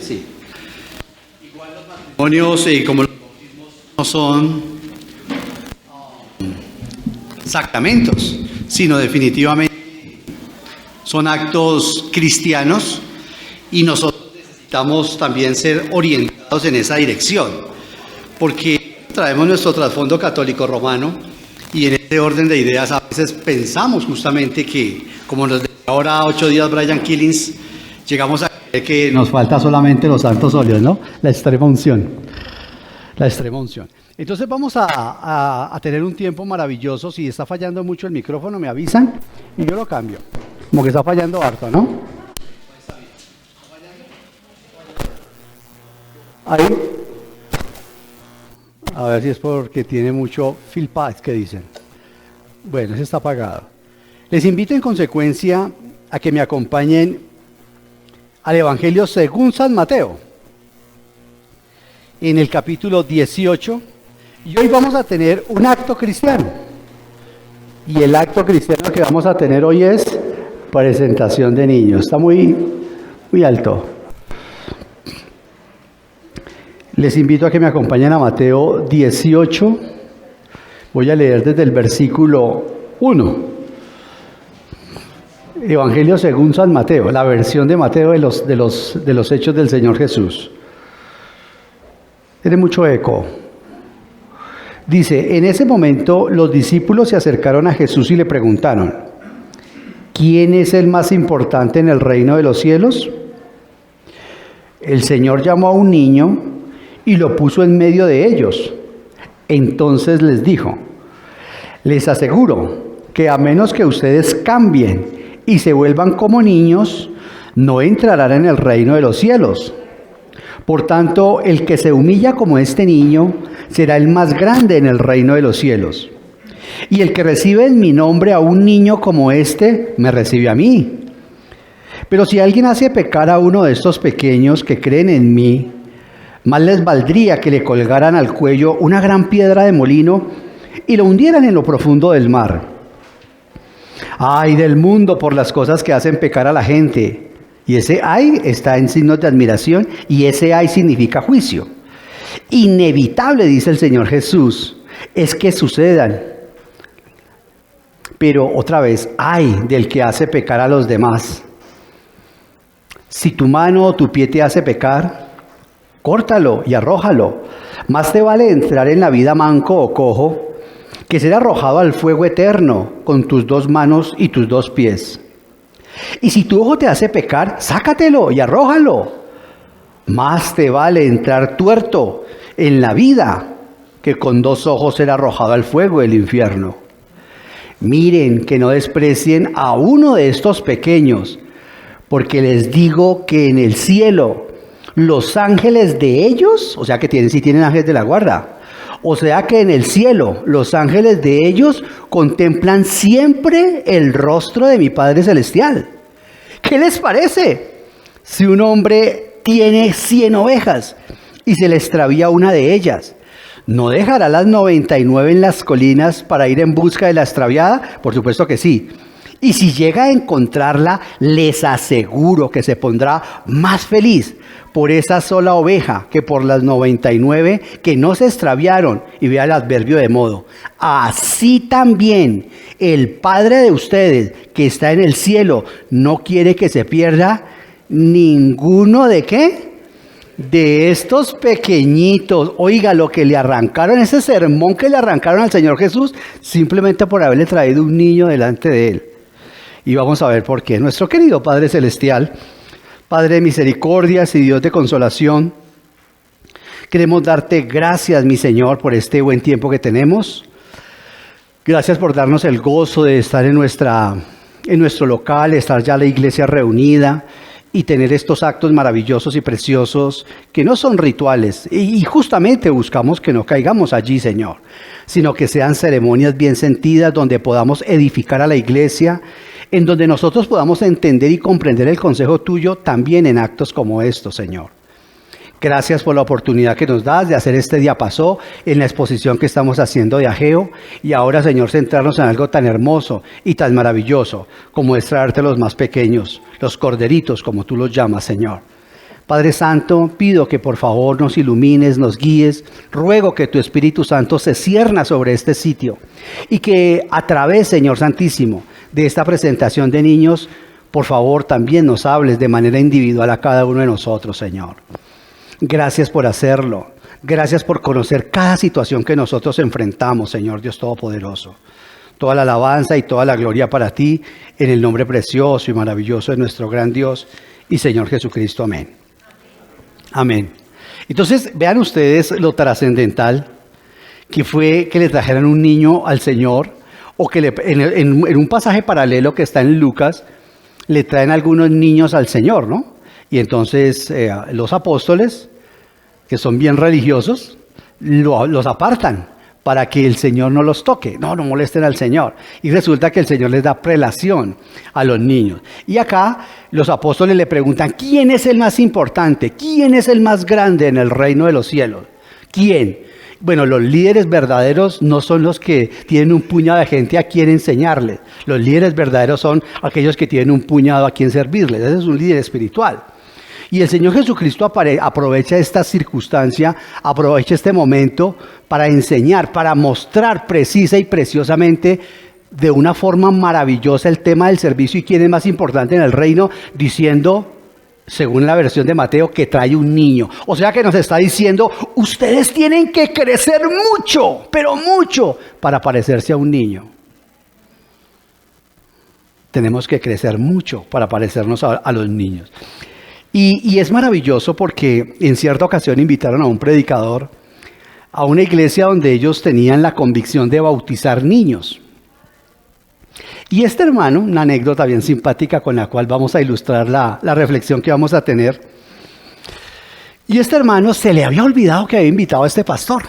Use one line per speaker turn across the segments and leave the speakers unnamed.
sí. Igual los matrimonios, como los bautismos, no son sacramentos, sino definitivamente son actos cristianos y nosotros necesitamos también ser orientados en esa dirección, porque traemos nuestro trasfondo católico romano y en este orden de ideas a veces pensamos justamente que, como nos decía ahora 8 días Brian Killings, llegamos a creer que nos falta solamente los santos óleos, ¿no? La extrema unción. La extrema unción. Entonces vamos a tener un tiempo maravilloso. Si está fallando mucho el micrófono, me avisan y yo lo cambio. Como que está fallando harto, ¿no? Ahí. A ver si es porque tiene mucho feedback, que dicen. Bueno, ese está apagado. Les invito en consecuencia a que me acompañen al Evangelio según San Mateo, en el capítulo 18, y hoy vamos a tener un acto cristiano. Y el acto cristiano que vamos a tener hoy es presentación de niños. Está muy alto. Les invito a que me acompañen a Mateo 18. Voy a leer desde el versículo 1. Evangelio según San Mateo, la versión de Mateo de los hechos del Señor Jesús. Tiene mucho eco. Dice, en ese momento los discípulos se acercaron a Jesús y le preguntaron, ¿quién es el más importante en el reino de los cielos? El Señor llamó a un niño y lo puso en medio de ellos. Entonces les dijo, les aseguro que a menos que ustedes cambien y se vuelvan como niños, no entrarán en el reino de los cielos. Por tanto, el que se humilla como este niño será el más grande en el reino de los cielos. Y el que recibe en mi nombre a un niño como este, me recibe a mí. Pero si alguien hace pecar a uno de estos pequeños que creen en mí, más les valdría que le colgaran al cuello una gran piedra de molino y lo hundieran en lo profundo del mar. Ay del mundo por las cosas que hacen pecar a la gente. Y ese ay está en signos de admiración y ese ay significa juicio. Inevitable, dice el Señor Jesús, es que sucedan. Pero otra vez, ay del que hace pecar a los demás. Si tu mano o tu pie te hace pecar, córtalo y arrójalo. Más te vale entrar en la vida manco o cojo que ser arrojado al fuego eterno con tus 2 manos y tus 2 pies. Y si tu ojo te hace pecar, sácatelo y arrójalo. Más te vale entrar tuerto en la vida que con 2 ojos ser arrojado al fuego del infierno. Miren que no desprecien a uno de estos pequeños, porque les digo que en el cielo los ángeles de ellos, o sea que sí tienen ángeles de la guarda, o sea que en el cielo los ángeles de ellos contemplan siempre el rostro de mi Padre Celestial. ¿Qué les parece? Si un hombre tiene 100 ovejas y se le extravía una de ellas, ¿no dejará las 99 en las colinas para ir en busca de la extraviada? Por supuesto que sí. Y si llega a encontrarla, les aseguro que se pondrá más feliz por esa sola oveja que por las 99 que no se extraviaron. Y vea el adverbio de modo. Así también el Padre de ustedes que está en el cielo no quiere que se pierda ninguno de ¿qué? De estos pequeñitos. Oiga, lo que le arrancaron, ese sermón que le arrancaron al Señor Jesús, simplemente por haberle traído un niño delante de él. Y vamos a ver por qué. Nuestro querido Padre Celestial, Padre de misericordias y Dios de consolación, queremos darte gracias, mi Señor, por este buen tiempo que tenemos. Gracias por darnos el gozo de estar en nuestro local, estar ya la iglesia reunida y tener estos actos maravillosos y preciosos que no son rituales. Y justamente buscamos que no caigamos allí, Señor, sino que sean ceremonias bien sentidas donde podamos edificar a la iglesia, en donde nosotros podamos entender y comprender el consejo tuyo también en actos como estos, Señor. Gracias por la oportunidad que nos das de hacer este diapasó en la exposición que estamos haciendo de Ageo. Y ahora, Señor, centrarnos en algo tan hermoso y tan maravilloso como es traerte los más pequeños, los corderitos, como tú los llamas, Señor. Padre Santo, pido que por favor nos ilumines, nos guíes. Ruego que tu Espíritu Santo se cierna sobre este sitio y que a través, Señor Santísimo, de esta presentación de niños, por favor también nos hables de manera individual a cada uno de nosotros, Señor. Gracias por hacerlo. Gracias por conocer cada situación que nosotros enfrentamos, Señor Dios Todopoderoso. Toda la alabanza y toda la gloria para ti, en el nombre precioso y maravilloso de nuestro gran Dios y Señor Jesucristo. Amén. Amén. Entonces, vean ustedes lo trascendental que fue que le trajeran un niño al Señor, o que en un pasaje paralelo que está en Lucas, le traen algunos niños al Señor, ¿no? Y entonces los apóstoles, que son bien religiosos, los apartan para que el Señor no los toque. No molesten al Señor. Y resulta que el Señor les da prelación a los niños. Y acá los apóstoles le preguntan, ¿quién es el más importante? ¿Quién es el más grande en el reino de los cielos? ¿Quién? Bueno, los líderes verdaderos no son los que tienen un puñado de gente a quien enseñarles. Los líderes verdaderos son aquellos que tienen un puñado a quien servirles. Ese es un líder espiritual. Y el Señor Jesucristo aprovecha esta circunstancia, aprovecha este momento para enseñar, para mostrar precisa y preciosamente de una forma maravillosa el tema del servicio y quién es más importante en el reino, diciendo, según la versión de Mateo, que trae un niño. O sea que nos está diciendo, ustedes tienen que crecer mucho, pero mucho, para parecerse a un niño. Tenemos que crecer mucho para parecernos a los niños. Y es maravilloso porque en cierta ocasión invitaron a un predicador a una iglesia donde ellos tenían la convicción de bautizar niños. Y este hermano, una anécdota bien simpática con la cual vamos a ilustrar la reflexión que vamos a tener. Y este hermano se le había olvidado que había invitado a este pastor.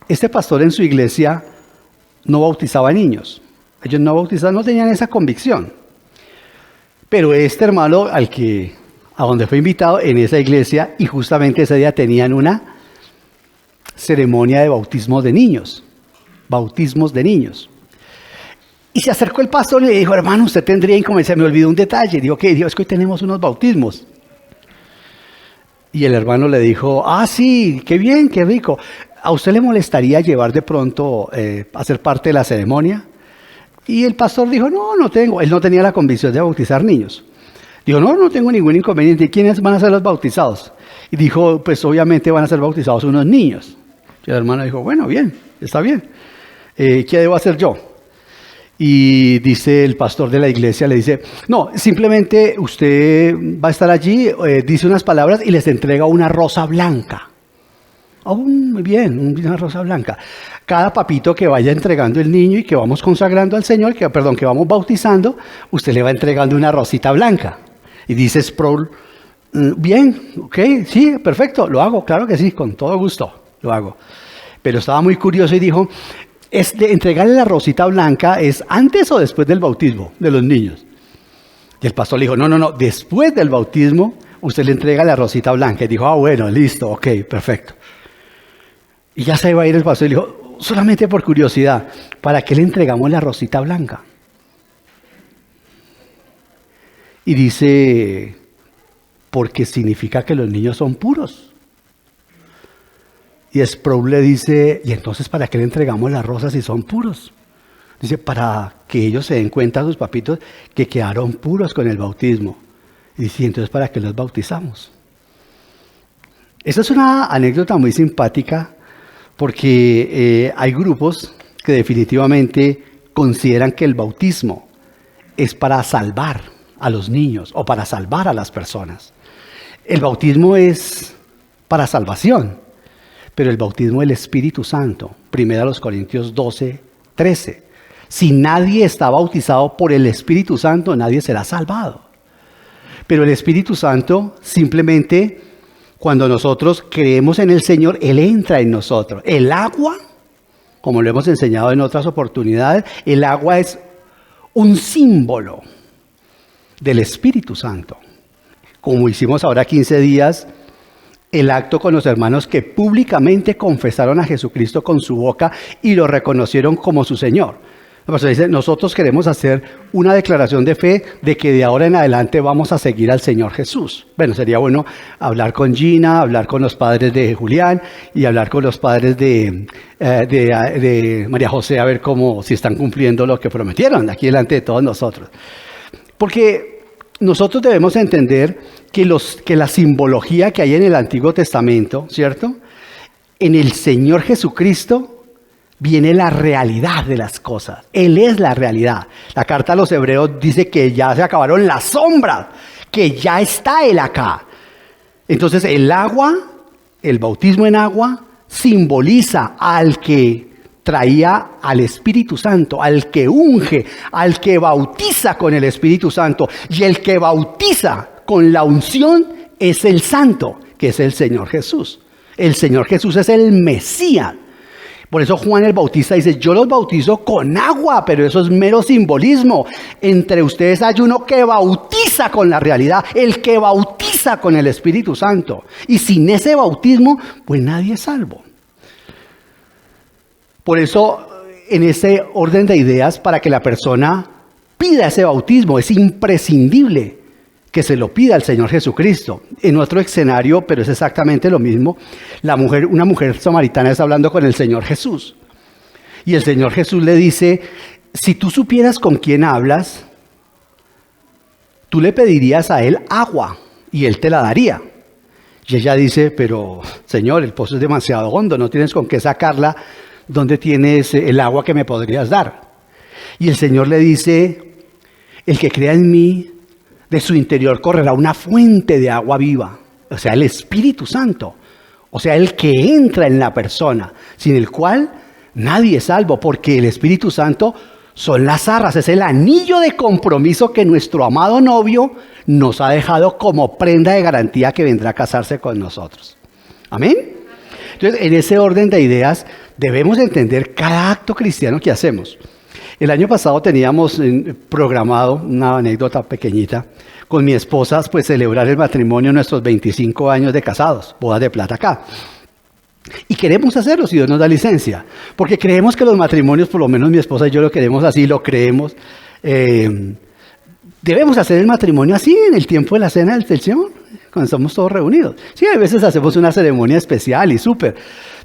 Este pastor en su iglesia no bautizaba niños. Ellos no bautizaban, no tenían esa convicción. Pero este hermano a donde fue invitado en esa iglesia, y justamente ese día tenían una ceremonia de bautismo de niños. Bautismos de niños. Y se acercó el pastor y le dijo, hermano, usted tendría inconveniente. Se me olvidó un detalle. Dijo, ¿qué? Dijo, es que hoy tenemos unos bautismos. Y el hermano le dijo, sí, qué bien, qué rico. ¿A usted le molestaría llevar de pronto a ser parte de la ceremonia? Y el pastor dijo, no tengo. Él no tenía la convicción de bautizar niños. Dijo, no tengo ningún inconveniente. ¿Quiénes van a ser los bautizados? Y dijo, pues obviamente van a ser bautizados unos niños. Y el hermano dijo, bueno, bien, está bien. ¿Qué debo hacer yo? Y dice el pastor de la iglesia, le dice, no, simplemente usted va a estar allí, dice unas palabras y les entrega una rosa blanca. Muy bien, una rosa blanca. Cada papito que vaya entregando el niño y que vamos consagrando al Señor, que vamos bautizando, usted le va entregando una rosita blanca. Y dice Sproul, bien, ok, sí, perfecto, lo hago, claro que sí, con todo gusto, lo hago. Pero estaba muy curioso y dijo, entregarle la rosita blanca es antes o después del bautismo de los niños. Y el pastor le dijo, no, después del bautismo usted le entrega la rosita blanca. Y dijo, bueno, listo, ok, perfecto. Y ya se iba a ir el pastor y le dijo, solamente por curiosidad, ¿para qué le entregamos la rosita blanca? Y dice, porque significa que los niños son puros. Y Sproul le dice, ¿y entonces para qué le entregamos las rosas si son puros? Dice, para que ellos se den cuenta, sus papitos, que quedaron puros con el bautismo. Y dice, entonces ¿para qué los bautizamos? Esa es una anécdota muy simpática porque hay grupos que definitivamente consideran que el bautismo es para salvar a los niños o para salvar a las personas. El bautismo es para salvación, pero el bautismo del Espíritu Santo, 1 Corintios 12:13. Si nadie está bautizado por el Espíritu Santo, nadie será salvado. Pero el Espíritu Santo simplemente, cuando nosotros creemos en el Señor, Él entra en nosotros. El agua, como lo hemos enseñado en otras oportunidades, el agua es un símbolo del Espíritu Santo. Como hicimos ahora 15 días, el acto con los hermanos que públicamente confesaron a Jesucristo con su boca y lo reconocieron como su Señor. La persona dice, nosotros queremos hacer una declaración de fe de que de ahora en adelante vamos a seguir al Señor Jesús. Bueno, sería bueno hablar con Gina, hablar con los padres de Julián y hablar con los padres de María José, a ver si están cumpliendo lo que prometieron aquí delante de todos nosotros. Porque nosotros debemos entender que la simbología que hay en el Antiguo Testamento, ¿cierto? En el Señor Jesucristo viene la realidad de las cosas. Él es la realidad. La carta a los Hebreos dice que ya se acabaron las sombras, que ya está Él acá. Entonces el agua, el bautismo en agua, simboliza al que traía al Espíritu Santo, al que unge, al que bautiza con el Espíritu Santo. Y el que bautiza con la unción es el Santo, que es el Señor Jesús. El Señor Jesús es el Mesías. Por eso Juan el Bautista dice, yo los bautizo con agua, pero eso es mero simbolismo. Entre ustedes hay uno que bautiza con la realidad, el que bautiza con el Espíritu Santo. Y sin ese bautismo, pues nadie es salvo. Por eso, en ese orden de ideas, para que la persona pida ese bautismo, es imprescindible que se lo pida al Señor Jesucristo. En otro escenario, pero es exactamente lo mismo, una mujer samaritana está hablando con el Señor Jesús. Y el Señor Jesús le dice, si tú supieras con quién hablas, tú le pedirías a él agua y él te la daría. Y ella dice, pero Señor, el pozo es demasiado hondo, no tienes con qué sacarla, ¿dónde tienes el agua que me podrías dar? Y el Señor le dice, el que crea en mí, de su interior correrá una fuente de agua viva, o sea, el Espíritu Santo, o sea, el que entra en la persona, sin el cual nadie es salvo, porque el Espíritu Santo son las arras, es el anillo de compromiso que nuestro amado novio nos ha dejado como prenda de garantía que vendrá a casarse con nosotros. ¿Amén? Entonces, en ese orden de ideas, debemos entender cada acto cristiano que hacemos. El año pasado teníamos programado una anécdota pequeñita con mi esposa, pues celebrar el matrimonio, nuestros 25 años de casados, bodas de plata acá. Y queremos hacerlo si Dios nos da licencia, porque creemos que los matrimonios, por lo menos mi esposa y yo lo queremos así, lo creemos. Debemos hacer el matrimonio así en el tiempo de la cena del Señor, cuando estamos todos reunidos. Sí, a veces hacemos una ceremonia especial y súper.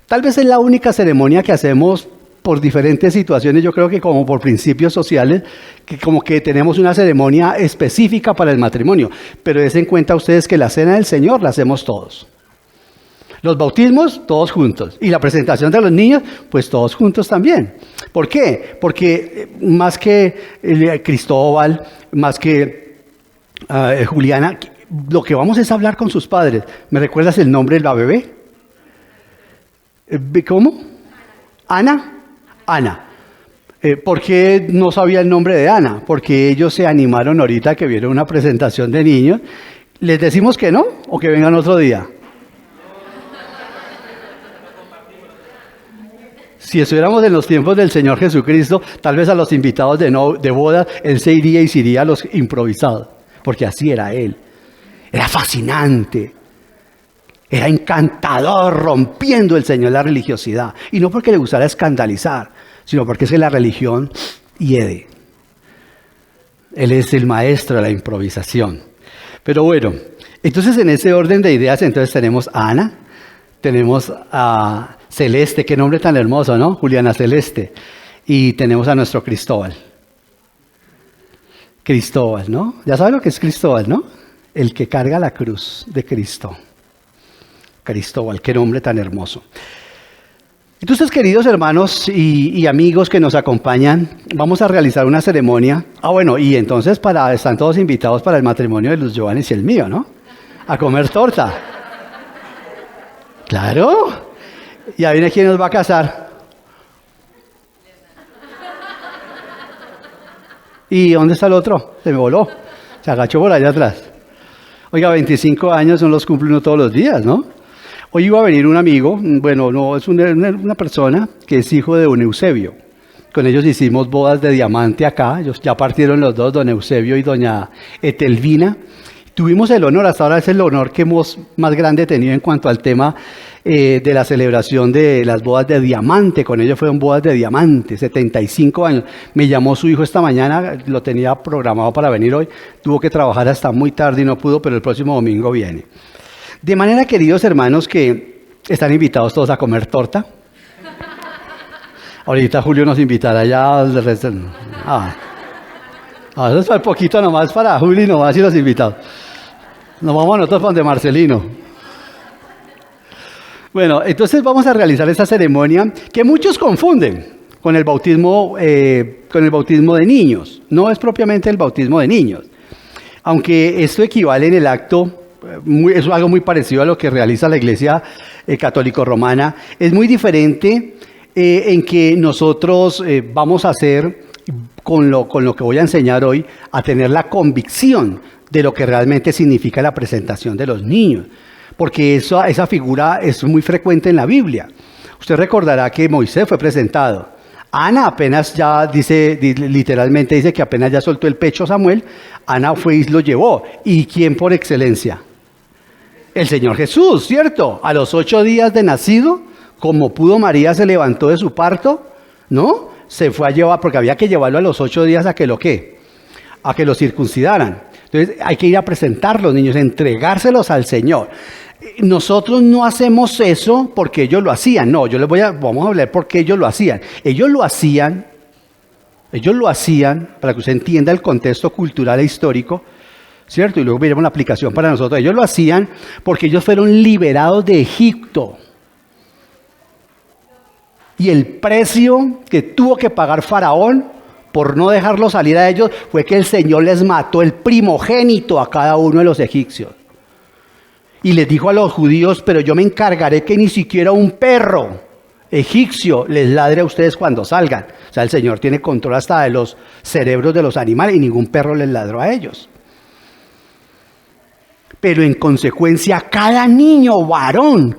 Tal vez es la única ceremonia que hacemos por diferentes situaciones, yo creo que como por principios sociales, que como que tenemos una ceremonia específica para el matrimonio. Pero den en cuenta ustedes que la cena del Señor la hacemos todos. Los bautismos, todos juntos. Y la presentación de los niños, pues todos juntos también. ¿Por qué? Porque más que Cristóbal, más que Juliana, lo que vamos es hablar con sus padres. ¿Me recuerdas el nombre de la bebé? ¿Cómo? ¿Ana? Ana. ¿Por qué no sabía el nombre de Ana? Porque ellos se animaron ahorita que vieron una presentación de niños. ¿Les decimos que no o que vengan otro día? Si estuviéramos en los tiempos del Señor Jesucristo, tal vez a los invitados de boda, Él se iría a los improvisados, porque así era Él. Era fascinante, era encantador, rompiendo el Señor la religiosidad. Y no porque le gustara escandalizar, sino porque es que la religión hiede. Él es el maestro de la improvisación. Pero bueno, entonces en ese orden de ideas, entonces tenemos a Ana, tenemos a Celeste, qué nombre tan hermoso, ¿no? Juliana Celeste. Y tenemos a nuestro Cristóbal. Cristóbal, ¿no? Ya saben lo que es Cristóbal, ¿no? El que carga la cruz de Cristo. Cristóbal, qué nombre tan hermoso. Entonces, queridos hermanos y amigos que nos acompañan, vamos a realizar una ceremonia. Bueno, y entonces están todos invitados para el matrimonio de Luz Giovanni y el mío, ¿no? A comer torta. Claro. Y ahí viene quién nos va a casar. ¿Y dónde está el otro? Se me voló. Se agachó por allá atrás. Oiga, 25 años son los cumple uno todos los días, ¿no? Hoy iba a venir un amigo, bueno, no, es una persona que es hijo de don Eusebio. Con ellos hicimos bodas de diamante acá. Ellos ya partieron los dos, don Eusebio y doña Etelvina. Tuvimos el honor, hasta ahora es el honor que hemos más grande tenido en cuanto al tema de la celebración de las bodas de diamante. Con ellos fueron bodas de diamante, 75 años. Me llamó su hijo esta mañana, lo tenía programado para venir hoy. Tuvo que trabajar hasta muy tarde y no pudo, pero el próximo domingo viene. De manera, queridos hermanos, que están invitados todos a comer torta. Ahorita Julio nos invitará ya al resto. Eso es un poquito nomás para Julio y nomás y los invitados. Nos vamos nosotros para donde Marcelino. Bueno, entonces vamos a realizar esta ceremonia que muchos confunden con el bautismo de niños. No es propiamente el bautismo de niños, aunque esto equivale en el acto. Es algo muy parecido a lo que realiza la Iglesia Católico Romana. Es muy diferente en que nosotros vamos a hacer, con lo que voy a enseñar hoy, a tener la convicción de lo que realmente significa la presentación de los niños. Porque esa figura es muy frecuente en la Biblia. Usted recordará que Moisés fue presentado. Ana apenas ya literalmente dice que apenas ya soltó el pecho a Samuel, Ana fue y lo llevó. ¿Y quién por excelencia? El Señor Jesús, ¿cierto? A los 8 días de nacido, como pudo, María se levantó de su parto, ¿no? Se fue a llevar, porque había que llevarlo a los 8 días a que lo circuncidaran. Entonces hay que ir a presentar los niños, entregárselos al Señor. Nosotros no hacemos eso porque ellos lo hacían. No, vamos a hablar por qué ellos lo hacían. Ellos lo hacían, para que usted entienda el contexto cultural e histórico, ¿cierto? Y luego veremos la aplicación para nosotros. Ellos lo hacían porque ellos fueron liberados de Egipto. Y el precio que tuvo que pagar Faraón por no dejarlo salir a ellos fue que el Señor les mató el primogénito a cada uno de los egipcios. Y les dijo a los judíos, pero yo me encargaré que ni siquiera un perro egipcio les ladre a ustedes cuando salgan. O sea, el Señor tiene control hasta de los cerebros de los animales y ningún perro les ladró a ellos. Pero en consecuencia, cada niño varón,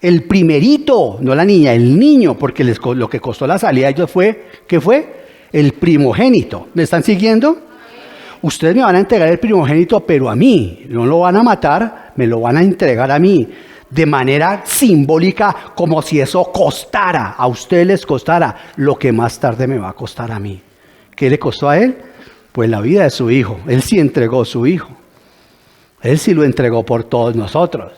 el primerito, no la niña, el niño, porque lo que costó la salida a ellos fue, ¿qué fue? El primogénito. ¿Me están siguiendo? Ustedes me van a entregar el primogénito, pero a mí. No lo van a matar, me lo van a entregar a mí. De manera simbólica, como si eso costara, a ustedes les costara lo que más tarde me va a costar a mí. ¿Qué le costó a él? Pues la vida de su hijo. Él sí entregó su hijo. Él sí lo entregó por todos nosotros.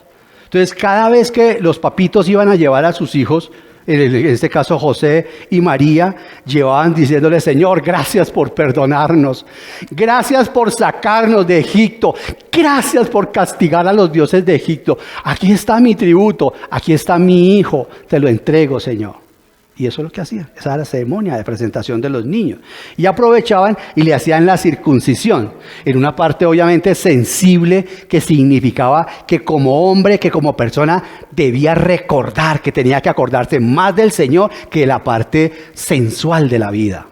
Entonces, cada vez que los papitos iban a llevar a sus hijos, en este caso José y María, llevaban diciéndole, Señor, gracias por perdonarnos, gracias por sacarnos de Egipto, gracias por castigar a los dioses de Egipto. Aquí está mi tributo, aquí está mi hijo, te lo entrego, Señor. Y eso es lo que hacían, esa era la ceremonia de presentación de los niños. Y aprovechaban y le hacían la circuncisión, en una parte obviamente sensible, que significaba que como hombre, que como persona, debía recordar, que tenía que acordarse más del Señor que de la parte sensual de la vida.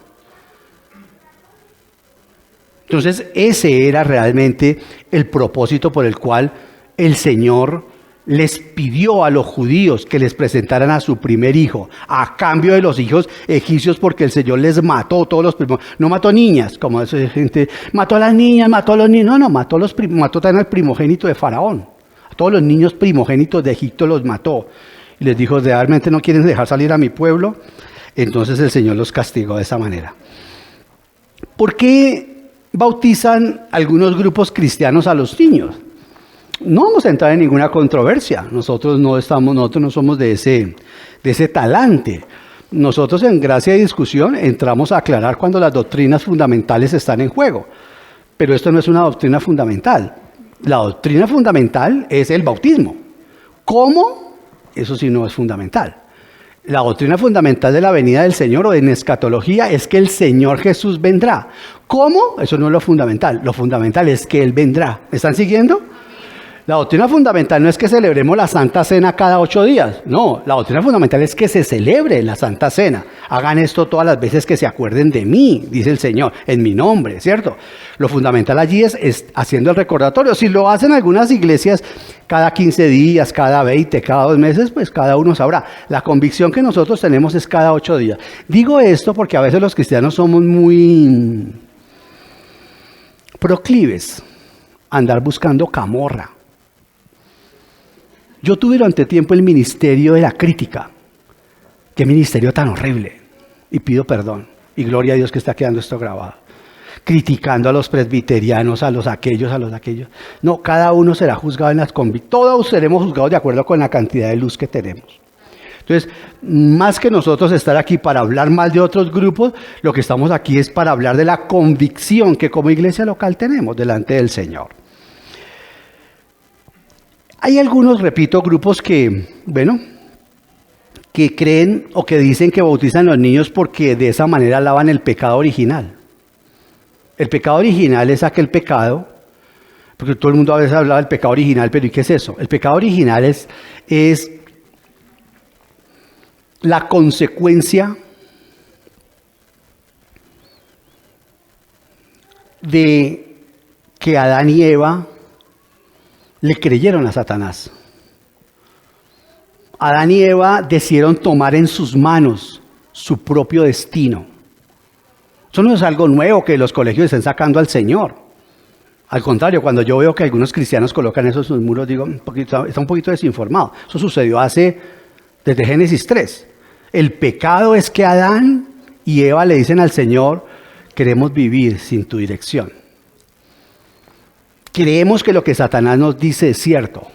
Entonces ese era realmente el propósito por el cual el Señor les pidió a los judíos que les presentaran a su primer hijo, a cambio de los hijos egipcios, porque el Señor les mató todos los primogénitos. No mató niñas, como esa gente, mató a las niñas, mató a los niños. No, mató también al primogénito de Faraón. A todos los niños primogénitos de Egipto los mató. Y les dijo, ¿realmente no quieren dejar salir a mi pueblo? Entonces el Señor los castigó de esa manera. ¿Por qué bautizan algunos grupos cristianos a los niños? No vamos a entrar en ninguna controversia. Nosotros no somos de ese talante. Nosotros en gracia y discusión entramos a aclarar cuando las doctrinas fundamentales están en juego. Pero esto no es una doctrina fundamental. La doctrina fundamental es el bautismo. ¿Cómo? Eso sí no es fundamental. La doctrina fundamental de la venida del Señor o en escatología es que el Señor Jesús vendrá. ¿Cómo? Eso no es lo fundamental. Lo fundamental es que Él vendrá. ¿Me están siguiendo? La doctrina fundamental no es que celebremos la Santa Cena cada 8 días. No, la doctrina fundamental es que se celebre la Santa Cena. Hagan esto todas las veces que se acuerden de mí, dice el Señor, en mi nombre, ¿cierto? Lo fundamental allí es haciendo el recordatorio. Si lo hacen algunas iglesias cada 15 días, cada 20, cada 2 meses, pues cada uno sabrá. La convicción que nosotros tenemos es cada 8 días. Digo esto porque a veces los cristianos somos muy proclives a andar buscando camorra. Yo tuve durante tiempo el ministerio de la crítica. Qué ministerio tan horrible. Y pido perdón. Y gloria a Dios que está quedando esto grabado. Criticando a los presbiterianos, a los aquellos. No, cada uno será juzgado en las convicciones. Todos seremos juzgados de acuerdo con la cantidad de luz que tenemos. Entonces, más que nosotros estar aquí para hablar mal de otros grupos, lo que estamos aquí es para hablar de la convicción que como iglesia local tenemos delante del Señor. Hay algunos, repito, grupos que creen o que dicen que bautizan a los niños porque de esa manera lavan el pecado original. El pecado original es aquel pecado, porque todo el mundo a veces habla del pecado original, pero ¿y qué es eso? El pecado original es la consecuencia de que Adán y Eva le creyeron a Satanás. Adán y Eva decidieron tomar en sus manos su propio destino. Eso no es algo nuevo que los colegios estén sacando al Señor. Al contrario, cuando yo veo que algunos cristianos colocan eso en sus muros, digo, está un poquito desinformado. Eso sucedió desde Génesis 3. El pecado es que Adán y Eva le dicen al Señor, queremos vivir sin tu dirección. Creemos que lo que Satanás nos dice es cierto.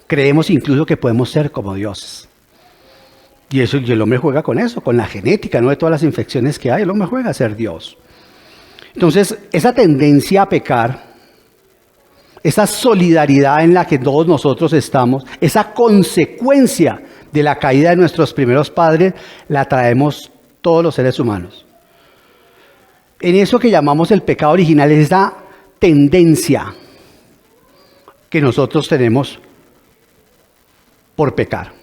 Creemos incluso que podemos ser como dioses. Y el hombre juega con eso, con la genética, no de todas las infecciones que hay, el hombre juega a ser Dios. Entonces, esa tendencia a pecar, esa solidaridad en la que todos nosotros estamos, esa consecuencia de la caída de nuestros primeros padres, la traemos todos los seres humanos. En eso que llamamos el pecado original, es esa tendencia que nosotros tenemos por pecar.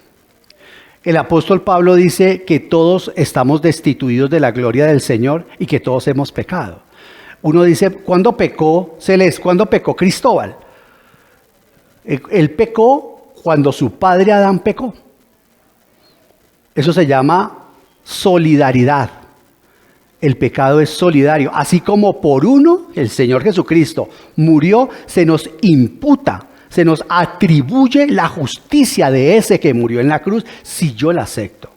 El apóstol Pablo dice que todos estamos destituidos de la gloria del Señor y que todos hemos pecado. Uno dice, ¿cuándo pecó Celeste? ¿Cuándo pecó Cristóbal? Él pecó cuando su padre Adán pecó. Eso se llama solidaridad. El pecado es solidario. Así como por uno, el Señor Jesucristo murió, se nos imputa, se nos atribuye la justicia de ese que murió en la cruz, si yo la acepto.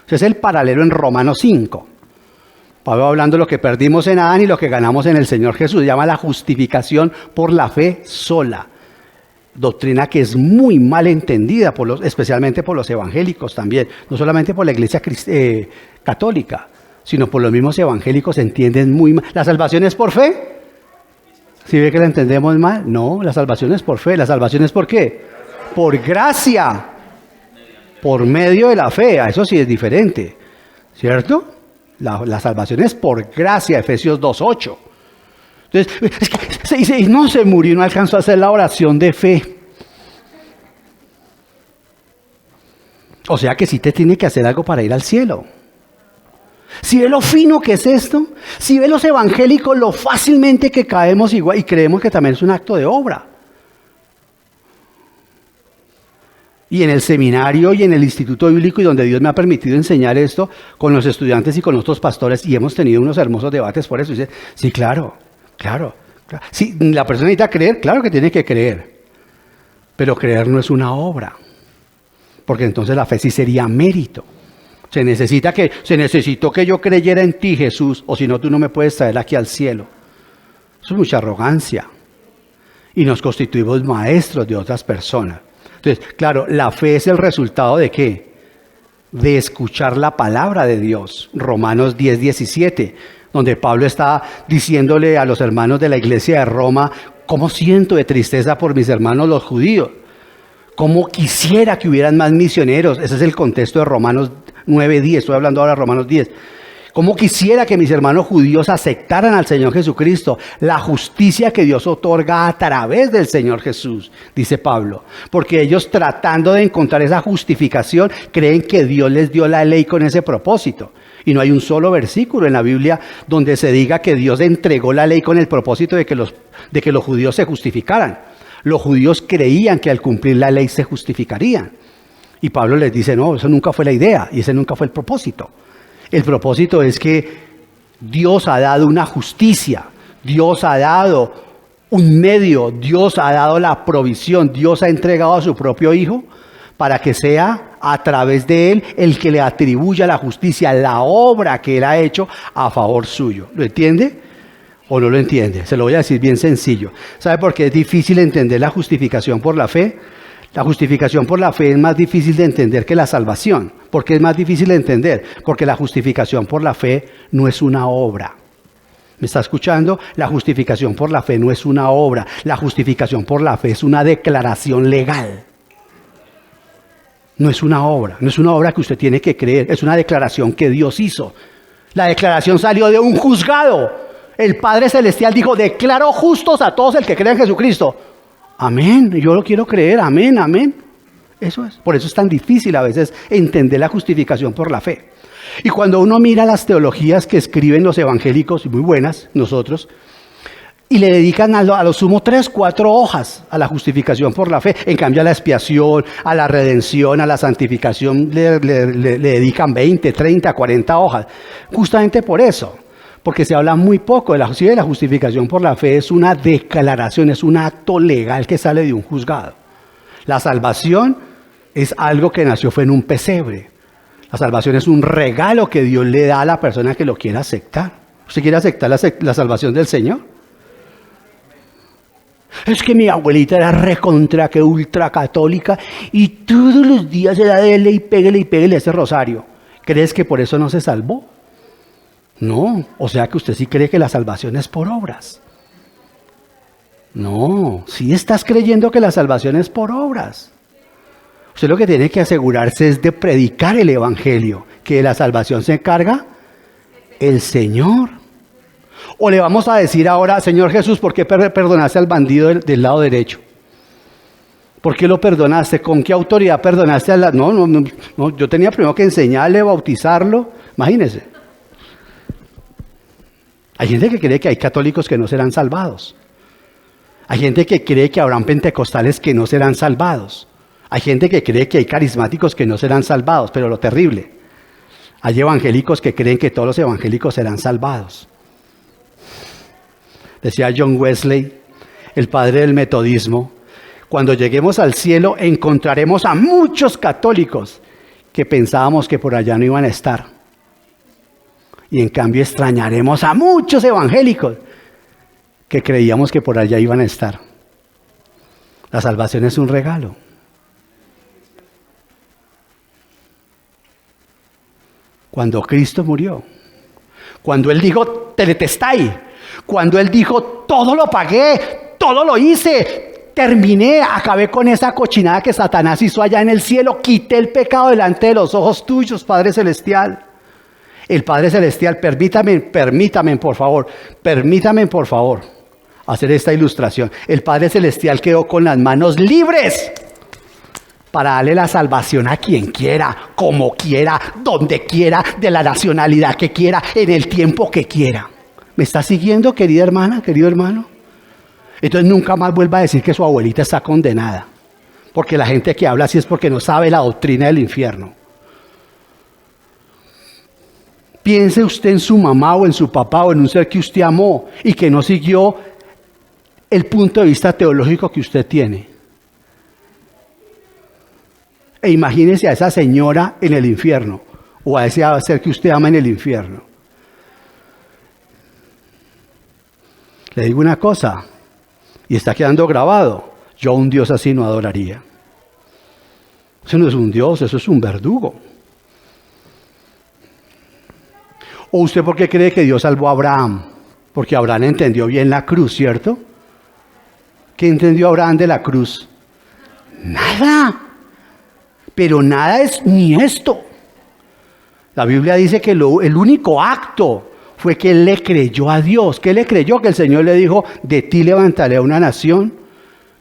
Ese es el paralelo en Romanos 5. Pablo hablando de lo que perdimos en Adán y lo que ganamos en el Señor Jesús. Llama la justificación por la fe sola. Doctrina que es muy mal entendida, especialmente por los evangélicos también. No solamente por la iglesia católica, sino por los mismos evangélicos entienden muy mal. ¿La salvación es por fe? ¿Sí ve que la entendemos mal? No, la salvación es por fe. ¿La salvación es por qué? Por gracia. Por medio de la fe. Eso sí es diferente. ¿Cierto? La salvación es por gracia, Efesios 2:8. Entonces, se dice, no se murió, no alcanzó a hacer la oración de fe. O sea que sí te tiene que hacer algo para ir al cielo. Si ve lo fino que es esto, si ve los evangélicos, lo fácilmente que caemos igual y creemos que también es un acto de obra. Y en el seminario y en el instituto bíblico y donde Dios me ha permitido enseñar esto con los estudiantes y con otros pastores y hemos tenido unos hermosos debates por eso. Y dice, sí, claro. Si la persona necesita creer, claro que tiene que creer. Pero creer no es una obra. Porque entonces la fe sí sería mérito. Se necesitó que yo creyera en ti, Jesús, o si no, tú no me puedes traer aquí al cielo. Eso es mucha arrogancia. Y nos constituimos maestros de otras personas. Entonces, claro, la fe es el resultado ¿de qué? De escuchar la palabra de Dios. Romanos 10:17, donde Pablo está diciéndole a los hermanos de la iglesia de Roma, ¿cómo siento de tristeza por mis hermanos los judíos? ¿Cómo quisiera que hubieran más misioneros? Ese es el contexto de Romanos 9:10, estoy hablando ahora de Romanos 10. ¿Cómo quisiera que mis hermanos judíos aceptaran al Señor Jesucristo? La justicia que Dios otorga a través del Señor Jesús, dice Pablo. Porque ellos tratando de encontrar esa justificación, creen que Dios les dio la ley con ese propósito. Y no hay un solo versículo en la Biblia donde se diga que Dios entregó la ley con el propósito de que los judíos se justificaran. Los judíos creían que al cumplir la ley se justificarían. Y Pablo les dice, no, eso nunca fue la idea y ese nunca fue el propósito. El propósito es que Dios ha dado una justicia, Dios ha dado un medio. Dios ha dado la provisión, Dios ha entregado a su propio Hijo para que sea a través de Él el que le atribuya la justicia, la obra que Él ha hecho a favor suyo. ¿Lo entiende o no lo entiende? Se lo voy a decir bien sencillo. ¿Sabe por qué es difícil entender la justificación por la fe? La justificación por la fe es más difícil de entender que la salvación. ¿Por qué es más difícil de entender? Porque la justificación por la fe no es una obra. ¿Me está escuchando? La justificación por la fe no es una obra. La justificación por la fe es una declaración legal. No es una obra. No es una obra que usted tiene que creer. Es una declaración que Dios hizo. La declaración salió de un juzgado. El Padre Celestial dijo, declaro justos a todos el que cree en Jesucristo. Amén. Yo lo quiero creer. Amén, amén. Eso es. Por eso es tan difícil a veces entender la justificación por la fe. Y cuando uno mira las teologías que escriben los evangélicos, y muy buenas, nosotros, y le dedican a lo sumo 3, 4 hojas a la justificación por la fe. En cambio a la expiación, a la redención, a la santificación le dedican 20, 30, 40 hojas. Justamente por eso. Porque se habla muy poco de la justificación por la fe. Es una declaración, es un acto legal que sale de un juzgado. La salvación es algo que nació fue en un pesebre. La salvación es un regalo que Dios le da a la persona que lo quiera aceptar. ¿Usted quiere aceptar la salvación del Señor? Es que mi abuelita era recontra que ultra católica y todos los días era dele y pégale ese rosario. ¿Crees que por eso no se salvó? No, o sea que usted sí cree que la salvación es por obras. No, sí estás creyendo que la salvación es por obras. Usted lo que tiene que asegurarse es de predicar el evangelio, que de la salvación se encarga el Señor. O le vamos a decir ahora, Señor Jesús, ¿por qué perdonaste al bandido del lado derecho? ¿Por qué lo perdonaste? ¿Con qué autoridad perdonaste? No, yo tenía primero que enseñarle, bautizarlo. Imagínese. Hay gente que cree que hay católicos que no serán salvados. Hay gente que cree que habrán pentecostales que no serán salvados. Hay gente que cree que hay carismáticos que no serán salvados, pero lo terrible, hay evangélicos que creen que todos los evangélicos serán salvados. Decía John Wesley, el padre del metodismo, cuando lleguemos al cielo encontraremos a muchos católicos que pensábamos que por allá no iban a estar. Y en cambio extrañaremos a muchos evangélicos que creíamos que por allá iban a estar. La salvación es un regalo. Cuando Cristo murió, cuando Él dijo, teletestai, cuando Él dijo, todo lo pagué, todo lo hice, terminé, acabé con esa cochinada que Satanás hizo allá en el cielo, quité el pecado delante de los ojos tuyos, Padre Celestial. El Padre Celestial, permítame por favor, hacer esta ilustración. El Padre Celestial quedó con las manos libres para darle la salvación a quien quiera, como quiera, donde quiera, de la nacionalidad que quiera, en el tiempo que quiera. ¿Me está siguiendo, querida hermana, querido hermano? Entonces nunca más vuelva a decir que su abuelita está condenada. Porque la gente que habla así es porque no sabe la doctrina del infierno. Piense usted en su mamá o en su papá o en un ser que usted amó y que no siguió el punto de vista teológico que usted tiene. E imagínese a esa señora en el infierno o a ese ser que usted ama en el infierno. Le digo una cosa, y está quedando grabado, yo a un Dios así no adoraría. Eso no es un Dios, eso es un verdugo. ¿O usted por qué cree que Dios salvó a Abraham? Porque Abraham entendió bien la cruz, ¿cierto? ¿Qué entendió Abraham de la cruz? Nada. Pero nada es ni esto. La Biblia dice que el único acto fue que él le creyó a Dios. ¿Qué le creyó? Que el Señor le dijo, de ti levantaré una nación,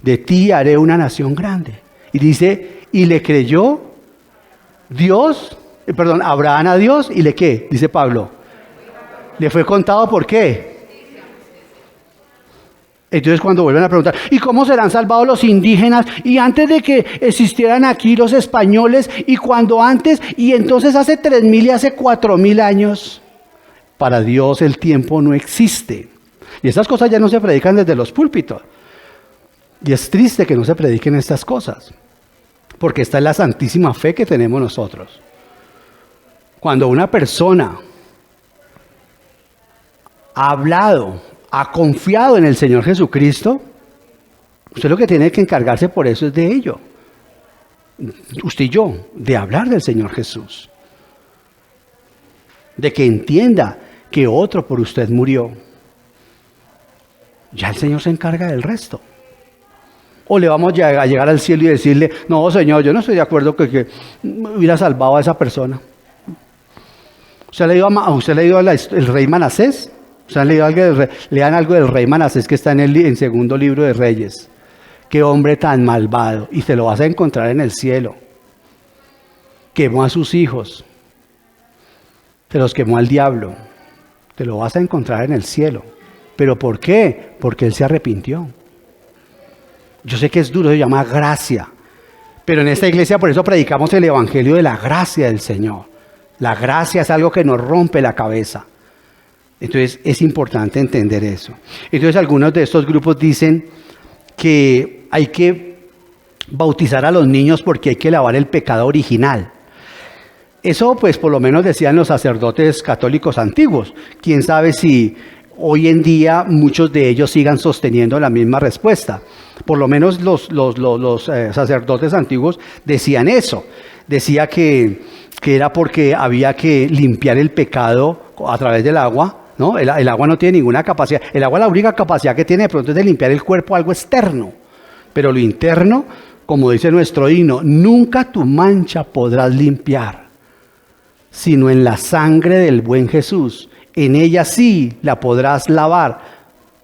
de ti haré una nación grande. Y dice, y le creyó Abraham a Dios, ¿y le qué? Dice Pablo. Le fue contado por qué. Entonces cuando vuelven a preguntar, ¿y cómo serán salvados los indígenas? Y antes de que existieran aquí los españoles, y cuando antes, y entonces hace 3.000 y hace 4.000 años. Para Dios el tiempo no existe. Y estas cosas ya no se predican desde los púlpitos. Y es triste que no se prediquen estas cosas, porque esta es la santísima fe que tenemos nosotros. Cuando una persona ha hablado, ha confiado en el Señor Jesucristo, usted lo que tiene que encargarse por eso es de ello. Usted y yo, de hablar del Señor Jesús. De que entienda que otro por usted murió. Ya el Señor se encarga del resto. O le vamos a llegar al cielo y decirle, no, Señor, yo no estoy de acuerdo que hubiera salvado a esa persona. ¿Usted ha leído el rey Manasés? ¿Usted ha leído algo lean algo del rey Manasés que está en segundo libro de Reyes? Qué hombre tan malvado. Y te lo vas a encontrar en el cielo. Quemó a sus hijos. Se los quemó al diablo. Te lo vas a encontrar en el cielo. ¿Pero por qué? Porque él se arrepintió. Yo sé que es duro, se llama gracia. Pero en esta iglesia por eso predicamos el evangelio de la gracia del Señor. La gracia es algo que nos rompe la cabeza. Entonces es importante entender eso. Entonces algunos de estos grupos dicen que hay que bautizar a los niños porque hay que lavar el pecado original. Eso pues por lo menos decían los sacerdotes católicos antiguos. Quién sabe si hoy en día muchos de ellos sigan sosteniendo la misma respuesta. Por lo menos los sacerdotes antiguos decían eso. Decía que era porque había que limpiar el pecado a través del agua, ¿no? El agua no tiene ninguna capacidad. El agua la única capacidad que tiene de pronto es de limpiar el cuerpo, algo externo. Pero lo interno, como dice nuestro himno, nunca tu mancha podrás limpiar, sino en la sangre del buen Jesús. En ella sí la podrás lavar.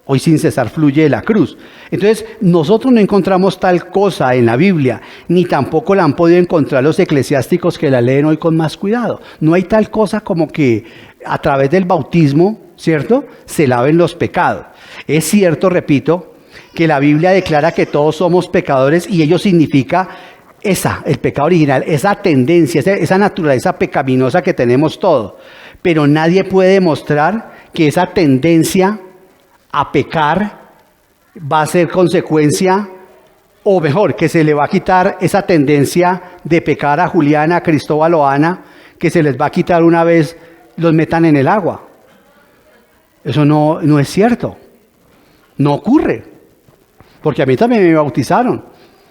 Hoy sin cesar fluye de la cruz. Entonces, nosotros no encontramos tal cosa en la Biblia, ni tampoco la han podido encontrar los eclesiásticos que la leen hoy con más cuidado. No hay tal cosa como que a través del bautismo, ¿cierto?, se laven los pecados. Es cierto, repito, que la Biblia declara que todos somos pecadores y ello significa el pecado original, esa tendencia, esa naturaleza pecaminosa que tenemos todos. Pero nadie puede demostrar que esa tendencia a pecar va a ser consecuencia, o mejor, que se le va a quitar esa tendencia de pecar a Juliana, a Cristóbal o a Ana, que se les va a quitar una vez los metan en el agua. Eso no es cierto. No ocurre. Porque a mí también me bautizaron,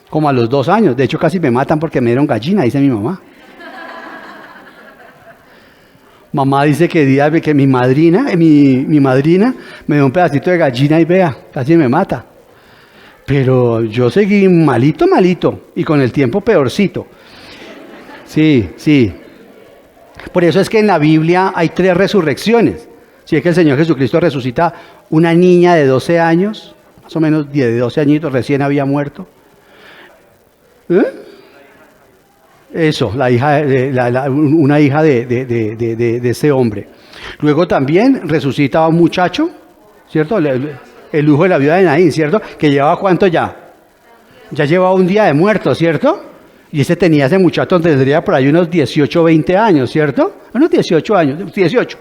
como a los 2 años. De hecho, casi me matan porque me dieron gallina, dice mi mamá. Mamá dice que mi madrina me dio un pedacito de gallina y vea, casi me mata. Pero yo seguí malito, y con el tiempo peorcito. Sí. Por eso es que en la Biblia hay 3 resurrecciones. Si es que el Señor Jesucristo resucita una niña de 12 años, más o menos de 12 añitos, recién había muerto. Eso, una hija de ese hombre. Luego también resucita a un muchacho, ¿cierto? El hijo de la viuda de Naín, ¿cierto? Que llevaba ¿cuánto ya? Ya llevaba un día de muerto, ¿cierto? Y ese muchacho tendría por ahí unos 18, 20 años, ¿cierto? Unos 18 años, 18.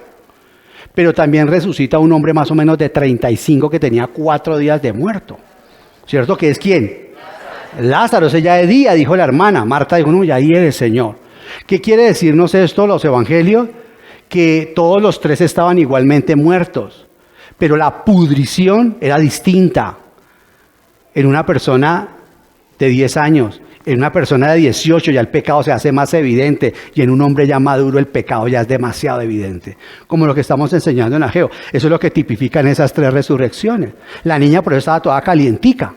Pero también resucita un hombre más o menos de 35 que tenía 4 días de muerto, ¿cierto? ¿Que es quién? Lázaro, ese ya de día, dijo la hermana. Marta dijo, no, ya ahí es el Señor. ¿Qué quiere decirnos esto, los evangelios? Que todos los 3 estaban igualmente muertos, pero la pudrición era distinta en una persona de 10 años. En una persona de 18 ya el pecado se hace más evidente, y en un hombre ya maduro el pecado ya es demasiado evidente. Como lo que estamos enseñando en Ageo. Eso es lo que tipifican esas 3 resurrecciones. La niña por eso estaba toda calientica.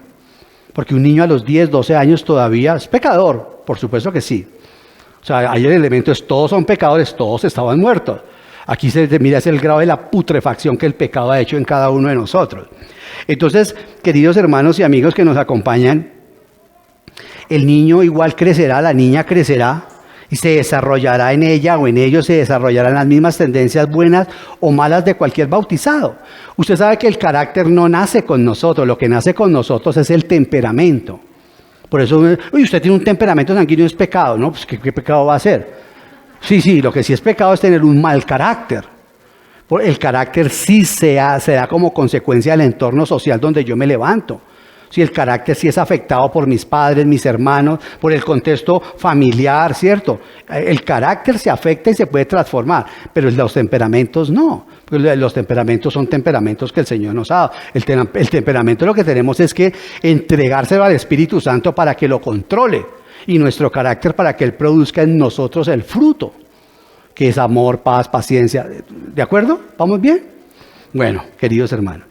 Porque un niño a los 10, 12 años todavía es pecador, por supuesto que sí. O sea, ahí el elemento es, todos son pecadores, todos estaban muertos. Aquí se mira es el grado de la putrefacción que el pecado ha hecho en cada uno de nosotros. Entonces, queridos hermanos y amigos que nos acompañan, el niño igual crecerá, la niña crecerá, y se desarrollará en ella o en ellos se desarrollarán las mismas tendencias buenas o malas de cualquier bautizado. Usted sabe que el carácter no nace con nosotros, lo que nace con nosotros es el temperamento. Por eso, usted tiene un temperamento sanguíneo, es pecado, ¿no? Pues ¿qué pecado va a ser? Sí, lo que sí es pecado es tener un mal carácter. El carácter sí se da como consecuencia del entorno social donde yo me levanto. Si el carácter sí es afectado por mis padres, mis hermanos, por el contexto familiar, ¿cierto? El carácter se afecta y se puede transformar, pero los temperamentos no. Los temperamentos son temperamentos que el Señor nos ha dado. El temperamento lo que tenemos es que entregárselo al Espíritu Santo para que lo controle y nuestro carácter para que Él produzca en nosotros el fruto, que es amor, paz, paciencia. ¿De acuerdo? ¿Vamos bien? Bueno, queridos hermanos.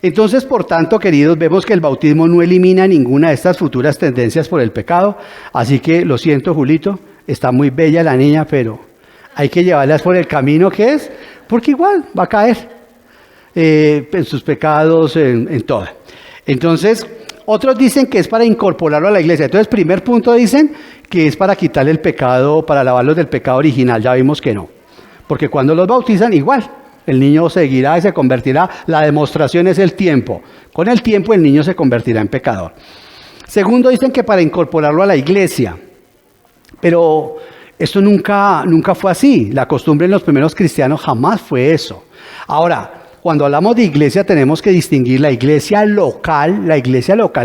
Entonces, por tanto, queridos, vemos que el bautismo no elimina ninguna de estas futuras tendencias por el pecado. Así que, lo siento, Julito, está muy bella la niña, pero hay que llevarlas por el camino que es, porque igual va a caer en sus pecados, en todo. Entonces, otros dicen que es para incorporarlo a la iglesia. Entonces, primer punto dicen que es para quitarle el pecado, para lavarlos del pecado original. Ya vimos que no. Porque cuando los bautizan, igual, el niño seguirá y se convertirá. La demostración es el tiempo. Con el tiempo el niño se convertirá en pecador. Segundo, dicen que para incorporarlo a la iglesia. Pero esto nunca fue así. La costumbre en los primeros cristianos jamás fue eso. Ahora, cuando hablamos de iglesia tenemos que distinguir la iglesia local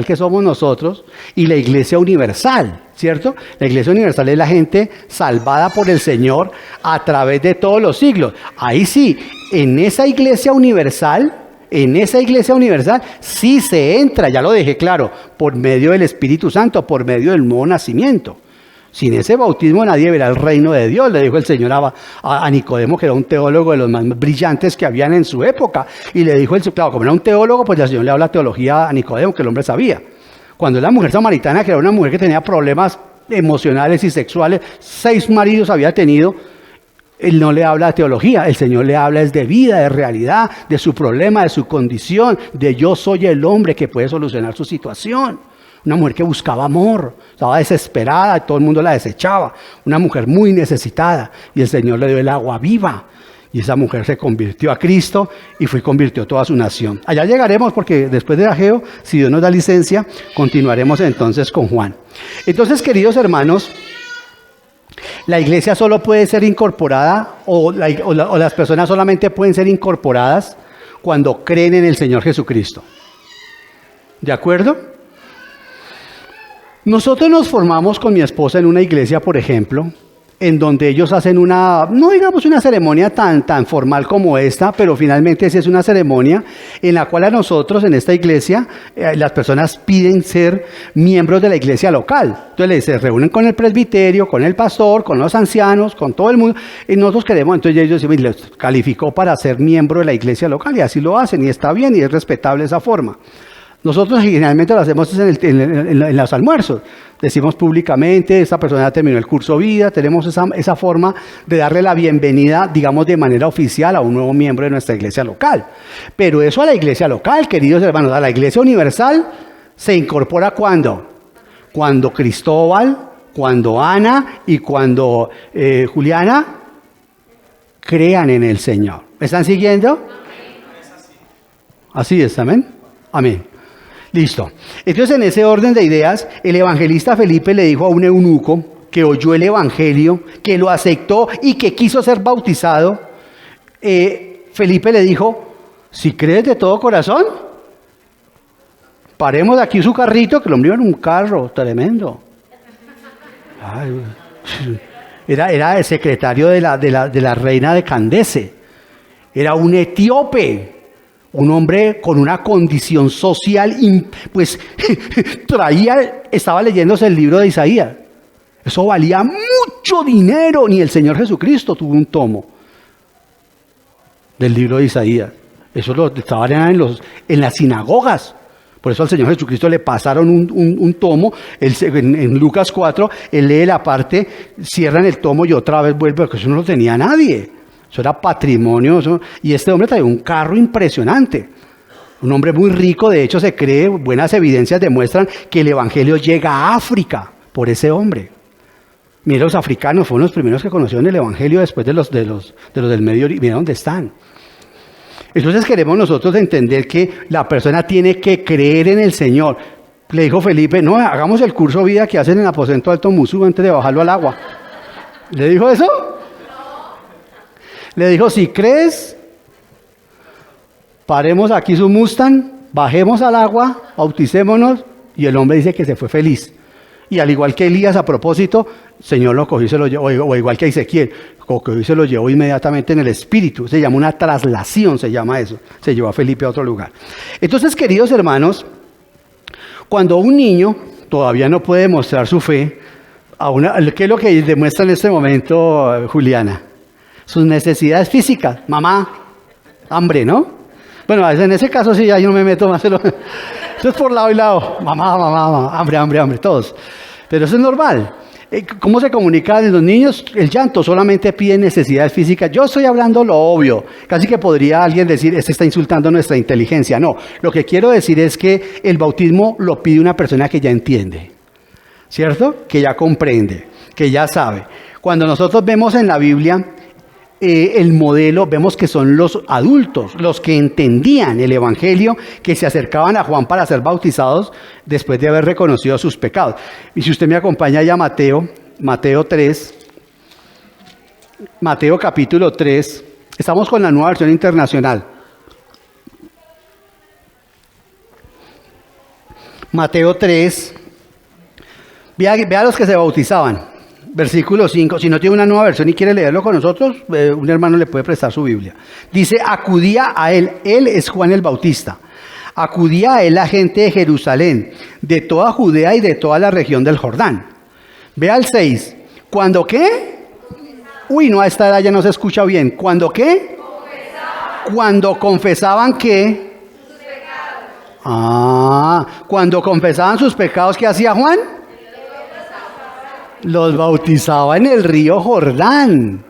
que somos nosotros, y la iglesia universal, ¿cierto? La iglesia universal es la gente salvada por el Señor a través de todos los siglos. Ahí sí, en esa iglesia universal sí se entra, ya lo dejé claro, por medio del Espíritu Santo, por medio del nuevo nacimiento. Sin ese bautismo nadie verá el reino de Dios, le dijo el Señor a Nicodemo, que era un teólogo de los más brillantes que habían en su época. Y le dijo, claro, como era un teólogo, pues el Señor le habla teología a Nicodemo, que el hombre sabía. Cuando la mujer samaritana, que era una mujer que tenía problemas emocionales y sexuales, 6 maridos había tenido, Él no le habla de teología, el Señor le habla es de vida, de realidad, de su problema, de su condición, de yo soy el hombre que puede solucionar su situación. Una mujer que buscaba amor, estaba desesperada, todo el mundo la desechaba. Una mujer muy necesitada, y el Señor le dio el agua viva. Y esa mujer se convirtió a Cristo y convirtió toda su nación. Allá llegaremos porque después de Ageo, si Dios nos da licencia, continuaremos entonces con Juan. Entonces, queridos hermanos, la iglesia solo puede ser incorporada o las personas solamente pueden ser incorporadas cuando creen en el Señor Jesucristo. ¿De acuerdo? Nosotros nos formamos con mi esposa en una iglesia, por ejemplo, en donde ellos hacen no digamos una ceremonia tan formal como esta, pero finalmente sí es una ceremonia en la cual a nosotros en esta iglesia las personas piden ser miembros de la iglesia local. Entonces se reúnen con el presbiterio, con el pastor, con los ancianos, con todo el mundo, y nosotros queremos, entonces ellos les calificó para ser miembro de la iglesia local, y así lo hacen, y está bien, y es respetable esa forma. Nosotros generalmente lo hacemos en los almuerzos. Decimos públicamente, esta persona terminó el curso vida, tenemos esa forma de darle la bienvenida, digamos, de manera oficial a un nuevo miembro de nuestra iglesia local. Pero eso a la iglesia local, queridos hermanos, a la iglesia universal, se incorpora ¿cuándo? Cuando Cristóbal, cuando Ana y cuando Juliana crean en el Señor. ¿Me están siguiendo? Así es, amén. Amén. Listo. Entonces, en ese orden de ideas, el evangelista Felipe le dijo a un eunuco que oyó el evangelio, que lo aceptó y que quiso ser bautizado. Felipe le dijo, si crees de todo corazón, paremos de aquí su carrito, que el hombre iba en un carro tremendo. Ay, era el secretario de la reina de Candace. Era un etíope. Un hombre con una condición social, pues estaba leyéndose el libro de Isaías. Eso valía mucho dinero. Ni el Señor Jesucristo tuvo un tomo del libro de Isaías. Eso lo estaban en las sinagogas. Por eso al Señor Jesucristo le pasaron un tomo. En Lucas 4, él lee la parte, cierran el tomo y otra vez vuelve, porque eso no lo tenía nadie. Eso era patrimonio, y este hombre traía un carro impresionante, un hombre muy rico. De hecho se cree, buenas evidencias demuestran que el evangelio llega a África por ese hombre. Mira, los africanos fueron los primeros que conocieron el evangelio después de los del Medio Oriente. Mira dónde están. Entonces queremos nosotros entender que la persona tiene que creer en el Señor. Le dijo Felipe, no, hagamos el curso vida que hacen en el aposento Alto Musú antes de bajarlo al agua. ¿Le dijo eso? Le dijo, si crees, paremos aquí su Mustang, bajemos al agua, bauticémonos, y el hombre dice que se fue feliz. Y al igual que Elías, a propósito, el Señor lo cogió y se lo llevó, o igual que Ezequiel, cogió y se lo llevó inmediatamente en el espíritu. Se llama una traslación, se llama eso. Se llevó a Felipe a otro lugar. Entonces, queridos hermanos, cuando un niño todavía no puede demostrar su fe, ¿qué es lo que demuestra en este momento Juliana? Sus necesidades físicas. Mamá, hambre, ¿no? Bueno, en ese caso sí, ya yo no me meto más. Eso es por lado y lado. Mamá, hambre, todos. Pero eso es normal. ¿Cómo se comunican los niños? El llanto solamente pide necesidades físicas. Yo estoy hablando lo obvio. Casi que podría alguien decir, este está insultando nuestra inteligencia. No, lo que quiero decir es que el bautismo lo pide una persona que ya entiende, ¿cierto? Que ya comprende, que ya sabe. Cuando nosotros vemos en la Biblia el modelo, vemos que son los adultos, los que entendían el Evangelio, que se acercaban a Juan para ser bautizados después de haber reconocido sus pecados. Y si usted me acompaña ya a Mateo 3, Mateo capítulo 3, estamos con la nueva versión internacional. Mateo 3, vea los que se bautizaban. Versículo 5, si no tiene una nueva versión y quiere leerlo con nosotros, un hermano le puede prestar su Biblia. Dice, acudía a él es Juan el Bautista, acudía a él la gente de Jerusalén, de toda Judea y de toda la región del Jordán. Vea el 6, ¿cuándo qué? Uy, no, a esta edad ya no se escucha bien. ¿Cuándo qué? Cuando confesaban qué. Sus pecados. Cuando confesaban sus pecados, ¿qué hacía Juan? Los bautizaba en el río Jordán.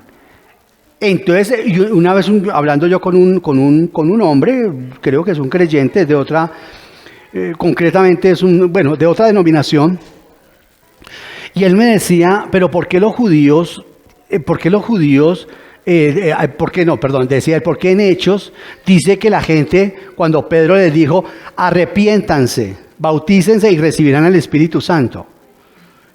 Entonces, una vez hablando yo con un hombre, creo que es un creyente de otra, concretamente es de otra denominación, y él me decía, pero ¿por qué los judíos, por qué en Hechos dice que la gente, cuando Pedro les dijo, arrepiéntanse, bautícense y recibirán el Espíritu Santo?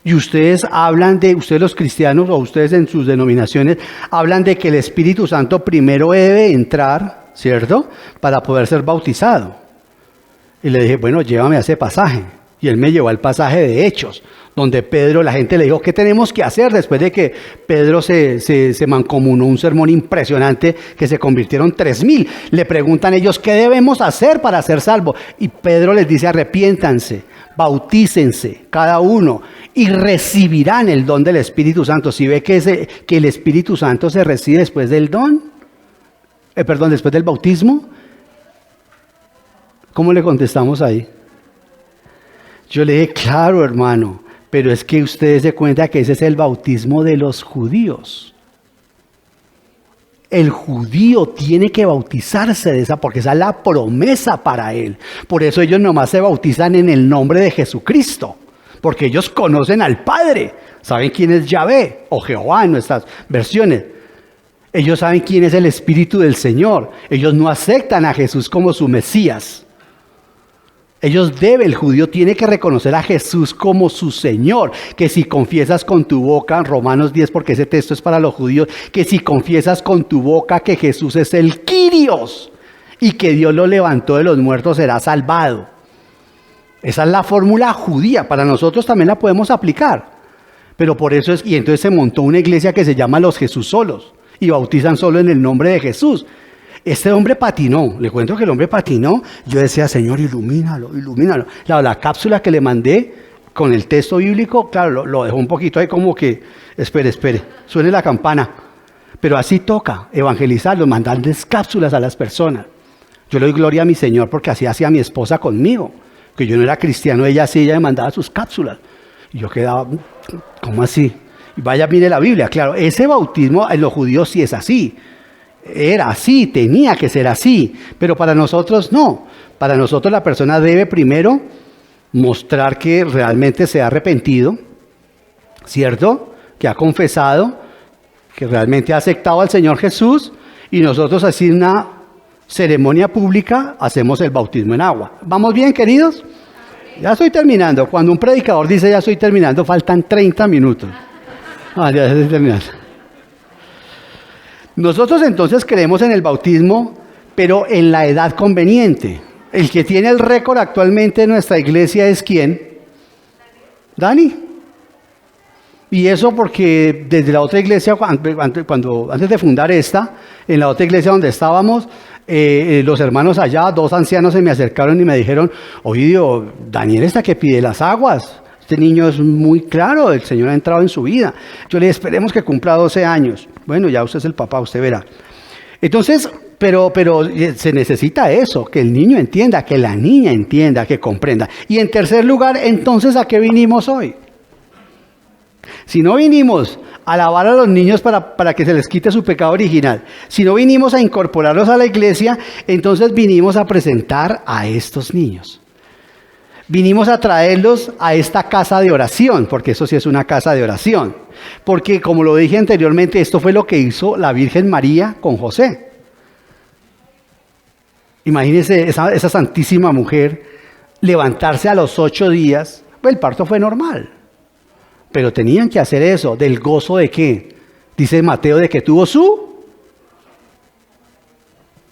Y ustedes ustedes los cristianos o ustedes en sus denominaciones, hablan de que el Espíritu Santo primero debe entrar, ¿cierto? Para poder ser bautizado. Y le dije, bueno, llévame a ese pasaje. Y él me llevó al pasaje de Hechos, donde la gente le dijo, ¿qué tenemos que hacer? Después de que Pedro se mancomunó un sermón impresionante, que se convirtieron 3,000. Le preguntan ellos, ¿qué debemos hacer para ser salvos? Y Pedro les dice, arrepiéntanse, bautícense cada uno y recibirán el don del Espíritu Santo. Si ve que el Espíritu Santo se recibe después del después del bautismo, ¿cómo le contestamos ahí? Yo le dije, claro, hermano, pero es que ustedes se cuenta que ese es el bautismo de los judíos. El judío tiene que bautizarse de esa, porque esa es la promesa para él. Por eso ellos nomás se bautizan en el nombre de Jesucristo, porque ellos conocen al Padre, saben quién es Yahvé o Jehová en nuestras versiones. Ellos saben quién es el Espíritu del Señor. Ellos no aceptan a Jesús como su Mesías. El judío tiene que reconocer a Jesús como su Señor, que si confiesas con tu boca, Romanos 10, porque ese texto es para los judíos, que si confiesas con tu boca que Jesús es el Kyrios y que Dios lo levantó de los muertos, serás salvado. Esa es la fórmula judía, para nosotros también la podemos aplicar, pero por eso y entonces se montó una iglesia que se llama los Jesús solos y bautizan solo en el nombre de Jesús. Este hombre patinó, le cuento que el hombre patinó. Yo decía, Señor, ilumínalo. Claro, la cápsula que le mandé con el texto bíblico, claro, lo dejó un poquito ahí como que, espere, suene la campana. Pero así toca evangelizarlos, mandarles cápsulas a las personas. Yo le doy gloria a mi Señor porque así hacía mi esposa conmigo. Que yo no era cristiano, ella me mandaba sus cápsulas. Y yo quedaba, ¿cómo así? Y vaya, mire la Biblia, claro, ese bautismo en los judíos sí es así. Era así, tenía que ser así, pero para nosotros no. Para nosotros la persona debe primero mostrar que realmente se ha arrepentido, ¿cierto? Que ha confesado, que realmente ha aceptado al Señor Jesús, y nosotros así en una ceremonia pública hacemos el bautismo en agua. ¿Vamos bien, queridos? Ya estoy terminando. Cuando un predicador dice ya estoy terminando, faltan 30 minutos. Ya estoy terminando. Nosotros entonces creemos en el bautismo, pero en la edad conveniente. El que tiene el récord actualmente en nuestra iglesia es ¿quién? Dani. Y eso porque desde la otra iglesia, antes de fundar esta, en la otra iglesia donde estábamos, los hermanos allá, 2 ancianos se me acercaron y me dijeron, oye, Daniel está que pide las aguas. Este niño es muy claro, el Señor ha entrado en su vida. Yo le dije, esperemos que cumpla 12 años. Bueno, ya usted es el papá, usted verá. Entonces, pero se necesita eso, que el niño entienda, que la niña entienda, que comprenda. Y en tercer lugar, entonces, ¿a qué vinimos hoy? Si no vinimos a alabar a los niños para que se les quite su pecado original, si no vinimos a incorporarlos a la iglesia, entonces vinimos a presentar a estos niños. Vinimos a traerlos a esta casa de oración, porque eso sí es una casa de oración. Porque, como lo dije anteriormente, esto fue lo que hizo la Virgen María con José. Imagínense esa santísima mujer levantarse a los 8 días. Pues el parto fue normal, pero tenían que hacer eso. ¿Del gozo de qué? Dice Mateo, de que tuvo su...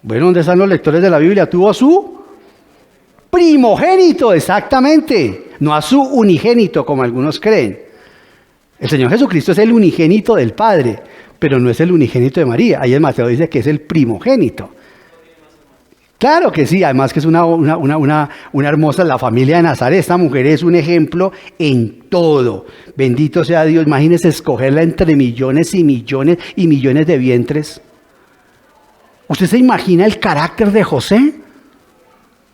Bueno, ¿dónde están los lectores de la Biblia? Tuvo su... primogénito, exactamente, no a su unigénito como algunos creen. El Señor Jesucristo es el unigénito del Padre, pero no es el unigénito de María. Ahí en Mateo dice que es el primogénito. Claro que sí, además que es una hermosa, la familia de Nazaret. Esta mujer es un ejemplo en todo. Bendito sea Dios. Imagínense escogerla entre millones y millones y millones de vientres. ¿Usted se imagina el carácter de José?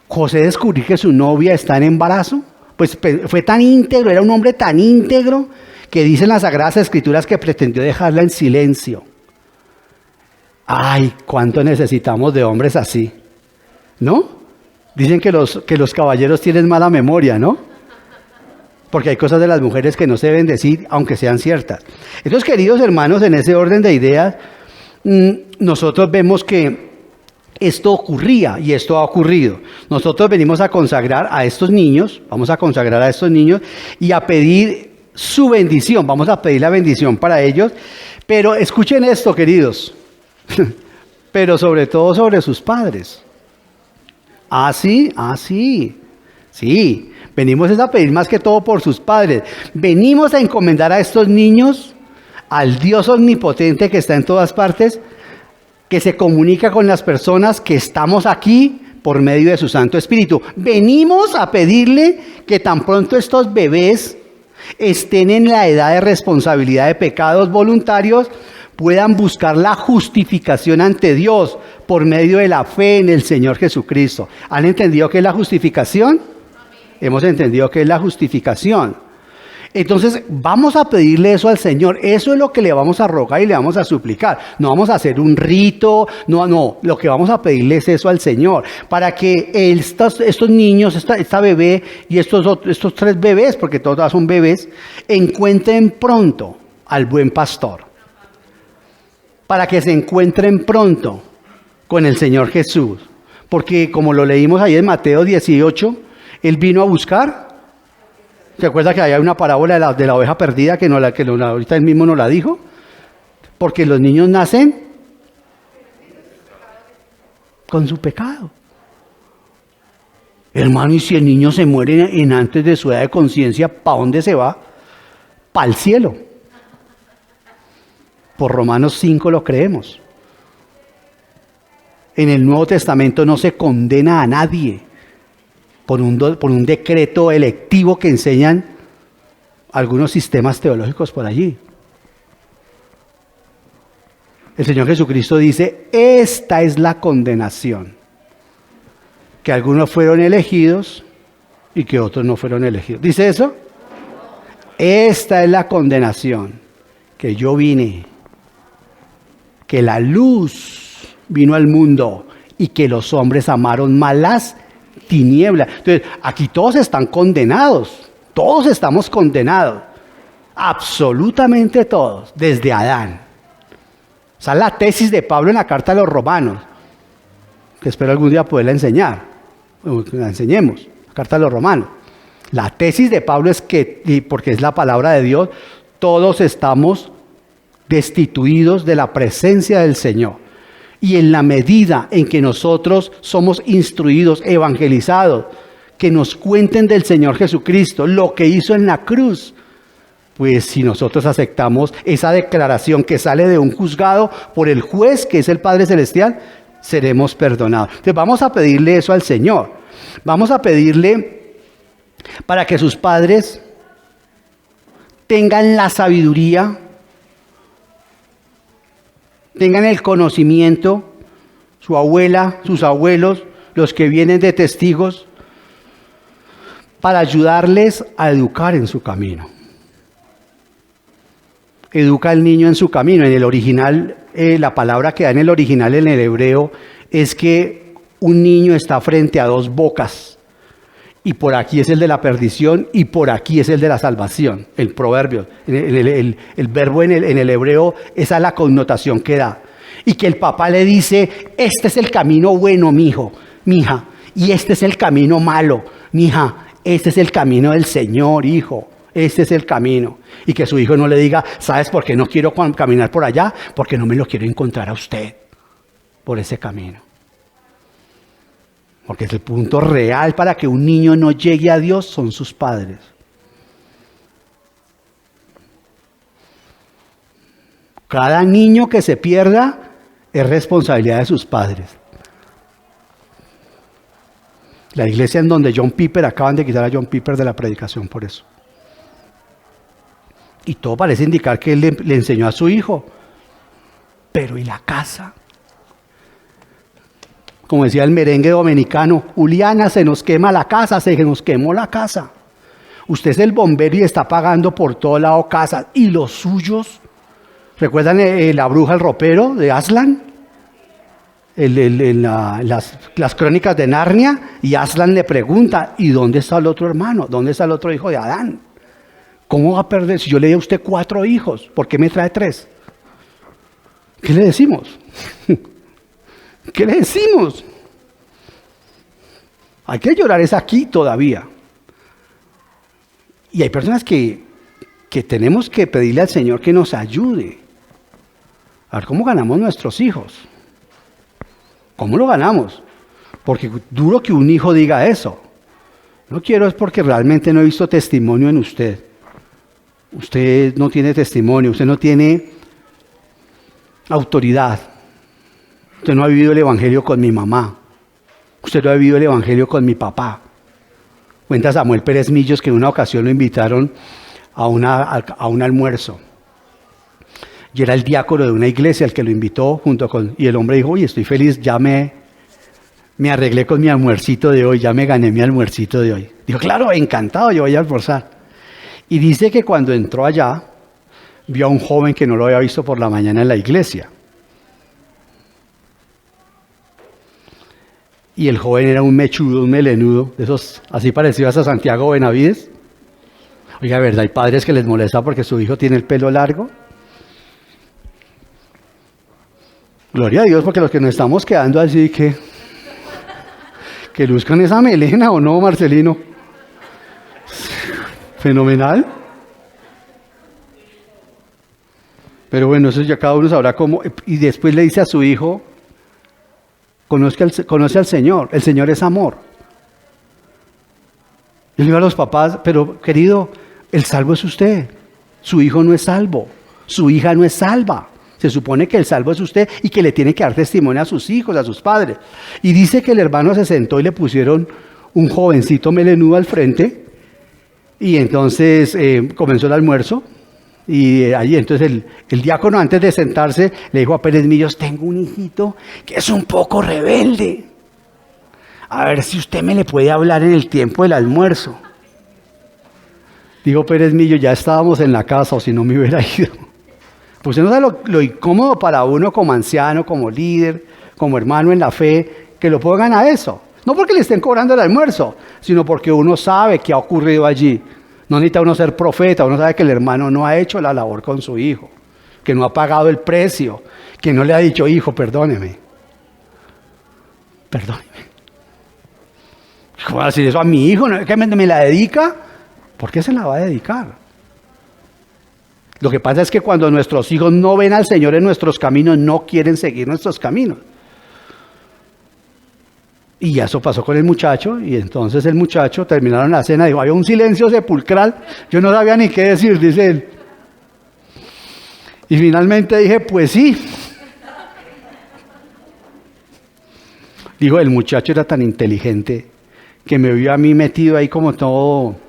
José descubrió que su novia está en embarazo, pues fue tan íntegro, era un hombre tan íntegro, que dicen las Sagradas Escrituras que pretendió dejarla en silencio. Ay, cuánto necesitamos de hombres así, ¿no? Dicen que los caballeros tienen mala memoria, ¿no? Porque hay cosas de las mujeres que no se deben decir, aunque sean ciertas. Entonces, queridos hermanos, en ese orden de ideas, nosotros vemos que esto ocurría y esto ha ocurrido. Nosotros venimos a consagrar a estos niños, vamos a consagrar a estos niños y a pedir su bendición, vamos a pedir la bendición para ellos, pero escuchen esto, queridos, pero sobre todo sobre sus padres. Sí, venimos a pedir más que todo por sus padres, venimos a encomendar a estos niños al Dios omnipotente que está en todas partes, que se comunica con las personas que estamos aquí por medio de su Santo Espíritu. Venimos a pedirle que tan pronto estos bebés estén en la edad de responsabilidad de pecados voluntarios, puedan buscar la justificación ante Dios por medio de la fe en el Señor Jesucristo. ¿Han entendido qué es la justificación? Hemos entendido qué es la justificación. Entonces vamos a pedirle eso al Señor, eso es lo que le vamos a rogar y le vamos a suplicar. No vamos a hacer un rito, no, lo que vamos a pedirle es eso al Señor, para que estos niños, esta bebé y estos 3 bebés, porque todas son bebés, encuentren pronto al buen pastor. Para que se encuentren pronto con el Señor Jesús. Porque como lo leímos ahí en Mateo 18, Él vino a buscar. ¿Se acuerda que hay una parábola de la oveja perdida que ahorita él mismo nos la dijo? Porque los niños nacen con su pecado. Hermano, y si el niño se muere antes de su edad de conciencia, ¿para dónde se va? Para el cielo. Por Romanos 5 lo creemos. En el Nuevo Testamento no se condena a nadie por un decreto electivo que enseñan algunos sistemas teológicos por allí. El Señor Jesucristo dice, esta es la condenación, que algunos fueron elegidos y que otros no fueron elegidos. ¿Dice eso? Esta es la condenación, que yo vine, que la luz vino al mundo y que los hombres amaron más las tinieblas. Entonces, aquí todos están condenados, todos estamos condenados, absolutamente todos, desde Adán. Esa es la tesis de Pablo en la carta a los Romanos, que espero algún día poderla enseñar, que la enseñemos, la carta a los Romanos. La tesis de Pablo es que, y porque es la palabra de Dios, todos estamos destituidos de la presencia del Señor. Y en la medida en que nosotros somos instruidos, evangelizados, que nos cuenten del Señor Jesucristo, lo que hizo en la cruz, pues si nosotros aceptamos esa declaración que sale de un juzgado por el juez, que es el Padre Celestial, seremos perdonados. Entonces vamos a pedirle eso al Señor. Vamos a pedirle para que sus padres tengan la sabiduría, tengan el conocimiento, su abuela, sus abuelos, los que vienen de testigos, para ayudarles a educar en su camino. Educa al niño en su camino. En el original, la palabra que da en el original, en el hebreo, es que un niño está frente a dos bocas. Y por aquí es el de la perdición y por aquí es el de la salvación. El proverbio, el verbo en el hebreo, esa es la connotación que da. Y que el papá le dice, este es el camino bueno, mijo, mija, y este es el camino malo, mija, este es el camino del Señor, hijo. Este es el camino. Y que su hijo no le diga, ¿sabes por qué no quiero caminar por allá? Porque no me lo quiero encontrar a usted por ese camino. Porque es el punto real para que un niño no llegue a Dios, son sus padres. Cada niño que se pierda es responsabilidad de sus padres. La iglesia en donde John Piper, acaban de quitar a John Piper de la predicación por eso. Y todo parece indicar que él le enseñó a su hijo. Pero ¿y la casa? Como decía el merengue dominicano, Juliana, se nos quema la casa, se nos quemó la casa. Usted es el bombero y está pagando por todo lado casas. ¿Y los suyos? ¿Recuerdan la bruja, el ropero de Aslan? Las crónicas de Narnia. Y Aslan le pregunta, ¿y dónde está el otro hermano? ¿Dónde está el otro hijo de Adán? ¿Cómo va a perder? Si yo le di a usted 4 hijos, ¿por qué me trae 3? ¿Qué le decimos? ¿Qué le decimos? Hay que llorar, es aquí todavía. Y hay personas que tenemos que pedirle al Señor que nos ayude. A ver cómo ganamos nuestros hijos. ¿Cómo lo ganamos? Porque duro que un hijo diga eso. No quiero es porque realmente no he visto testimonio en usted. Usted no tiene testimonio, usted no tiene autoridad. Usted no ha vivido el evangelio con mi mamá. Usted no ha vivido el evangelio con mi papá. Cuenta Samuel Pérez Millos que en una ocasión lo invitaron a un almuerzo. Y era el diácono de una iglesia el que lo invitó y el hombre dijo, oye, estoy feliz, ya me arreglé con mi almuercito de hoy, ya me gané mi almuercito de hoy. Dijo, claro, encantado, yo voy a almorzar. Y dice que cuando entró allá, vio a un joven que no lo había visto por la mañana en la iglesia. Y el joven era un mechudo, un melenudo, de esos así parecidos a Santiago Benavides. Oiga, ¿verdad? Hay padres que les molesta porque su hijo tiene el pelo largo. Gloria a Dios, porque los que nos estamos quedando así que luzcan esa melena, ¿o no, Marcelino? Fenomenal. Pero bueno, eso ya cada uno sabrá cómo. Y después le dice a su hijo, conoce al Señor. El Señor es amor. Yo le digo a los papás, pero querido, el salvo es usted. Su hijo no es salvo. Su hija no es salva. Se supone que el salvo es usted y que le tiene que dar testimonio a sus hijos, a sus padres. Y dice que el hermano se sentó y le pusieron un jovencito melenudo al frente. Y entonces comenzó el almuerzo. Y allí entonces el diácono, antes de sentarse, le dijo a Pérez Millos, tengo un hijito que es un poco rebelde. A ver si usted me le puede hablar en el tiempo del almuerzo. Dijo Pérez Millos, ya estábamos en la casa, o si no me hubiera ido. Pues no sabe lo incómodo para uno como anciano, como líder, como hermano en la fe, que lo pongan a eso. No porque le estén cobrando el almuerzo, sino porque uno sabe qué ha ocurrido allí. No necesita uno ser profeta, uno sabe que el hermano no ha hecho la labor con su hijo, que no ha pagado el precio, que no le ha dicho, hijo, perdóneme. ¿Cómo va a decir eso a mi hijo? ¿Que me la dedica? ¿Por qué se la va a dedicar? Lo que pasa es que cuando nuestros hijos no ven al Señor en nuestros caminos, no quieren seguir nuestros caminos. Y eso pasó con el muchacho, y entonces el muchacho terminaron la cena, dijo, había un silencio sepulcral, yo no sabía ni qué decir, dice él. Y finalmente dije, pues sí. Dijo, el muchacho era tan inteligente que me vio a mí metido ahí como todo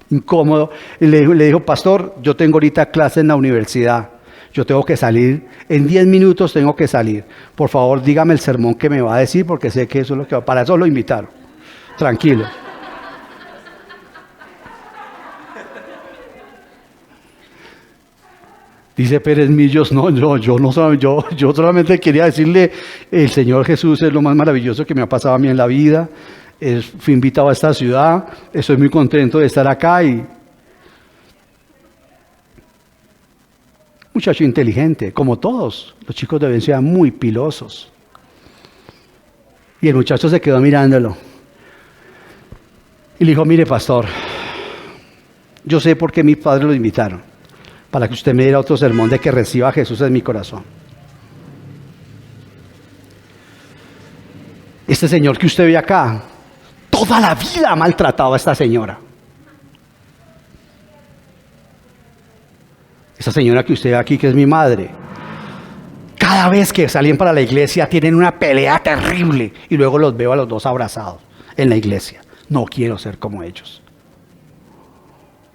incómodo, y le dijo, pastor, yo tengo ahorita clase en la universidad, yo tengo que salir, en 10 minutos tengo que salir, por favor dígame el sermón que me va a decir, porque sé que eso es lo que va, para eso lo invitaron, tranquilo. Dice Pérez Millos, no, yo solamente quería decirle, el Señor Jesús es lo más maravilloso que me ha pasado a mí en la vida. Fui invitado a esta ciudad, estoy muy contento de estar acá y muchacho inteligente, como todos, los chicos deben ser muy pilosos. Y el muchacho se quedó mirándolo y le dijo, mire pastor, yo sé por qué mis padres lo invitaron, para que usted me diera otro sermón de que reciba a Jesús en mi corazón. Este señor que usted ve acá, toda la vida ha maltratado a esta señora. Esta señora que usted ve aquí, que es mi madre, cada vez que salen para la iglesia tienen una pelea terrible y luego los veo a los dos abrazados en la iglesia. No quiero ser como ellos.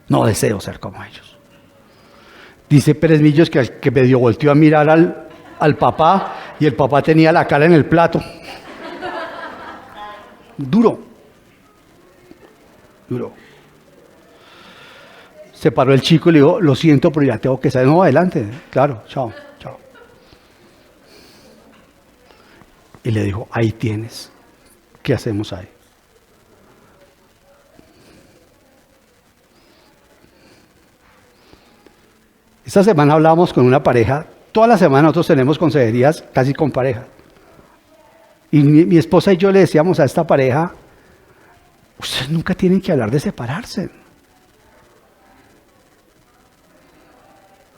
No deseo ser como ellos. Dice Pérez Millos que medio volteó a mirar al papá y el papá tenía la cara en el plato. Duro. Se paró el chico y le dijo, lo siento, pero ya tengo que salir. No, adelante, claro, chao. Y le dijo, ahí tienes. ¿Qué hacemos ahí? Esta semana hablamos con una pareja. Toda la semana nosotros tenemos consejerías casi con pareja. Y mi esposa y yo le decíamos a esta pareja, ustedes nunca tienen que hablar de separarse.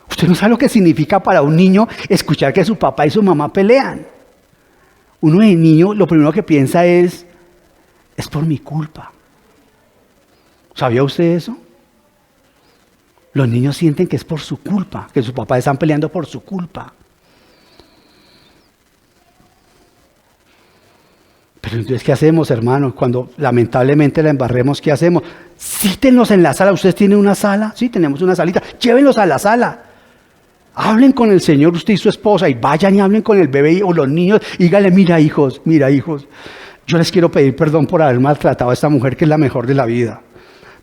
Usted no sabe lo que significa para un niño escuchar que su papá y su mamá pelean. Uno de niño lo primero que piensa es por mi culpa. ¿Sabía usted eso? Los niños sienten que es por su culpa, que sus papás están peleando por su culpa. Pero entonces, ¿qué hacemos, hermanos? Cuando lamentablemente la embarremos, ¿qué hacemos? Cítenlos en la sala. ¿Ustedes tienen una sala? Sí, tenemos una salita. Llévenlos a la sala. Hablen con el Señor, usted y su esposa, y vayan y hablen con el bebé o los niños. Y díganle, mira hijos, yo les quiero pedir perdón por haber maltratado a esta mujer que es la mejor de la vida.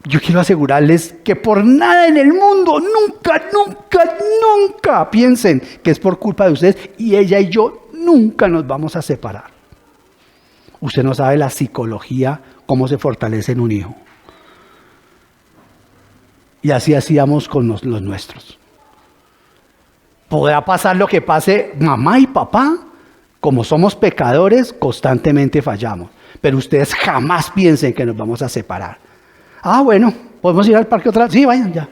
Yo quiero asegurarles que por nada en el mundo, nunca piensen que es por culpa de ustedes, y ella y yo nunca nos vamos a separar. Usted no sabe la psicología, cómo se fortalece en un hijo. Y así hacíamos con los nuestros. Podrá pasar lo que pase, mamá y papá, como somos pecadores, constantemente fallamos. Pero ustedes jamás piensen que nos vamos a separar. Ah, bueno, ¿podemos ir al parque otra vez? Sí, vayan ya.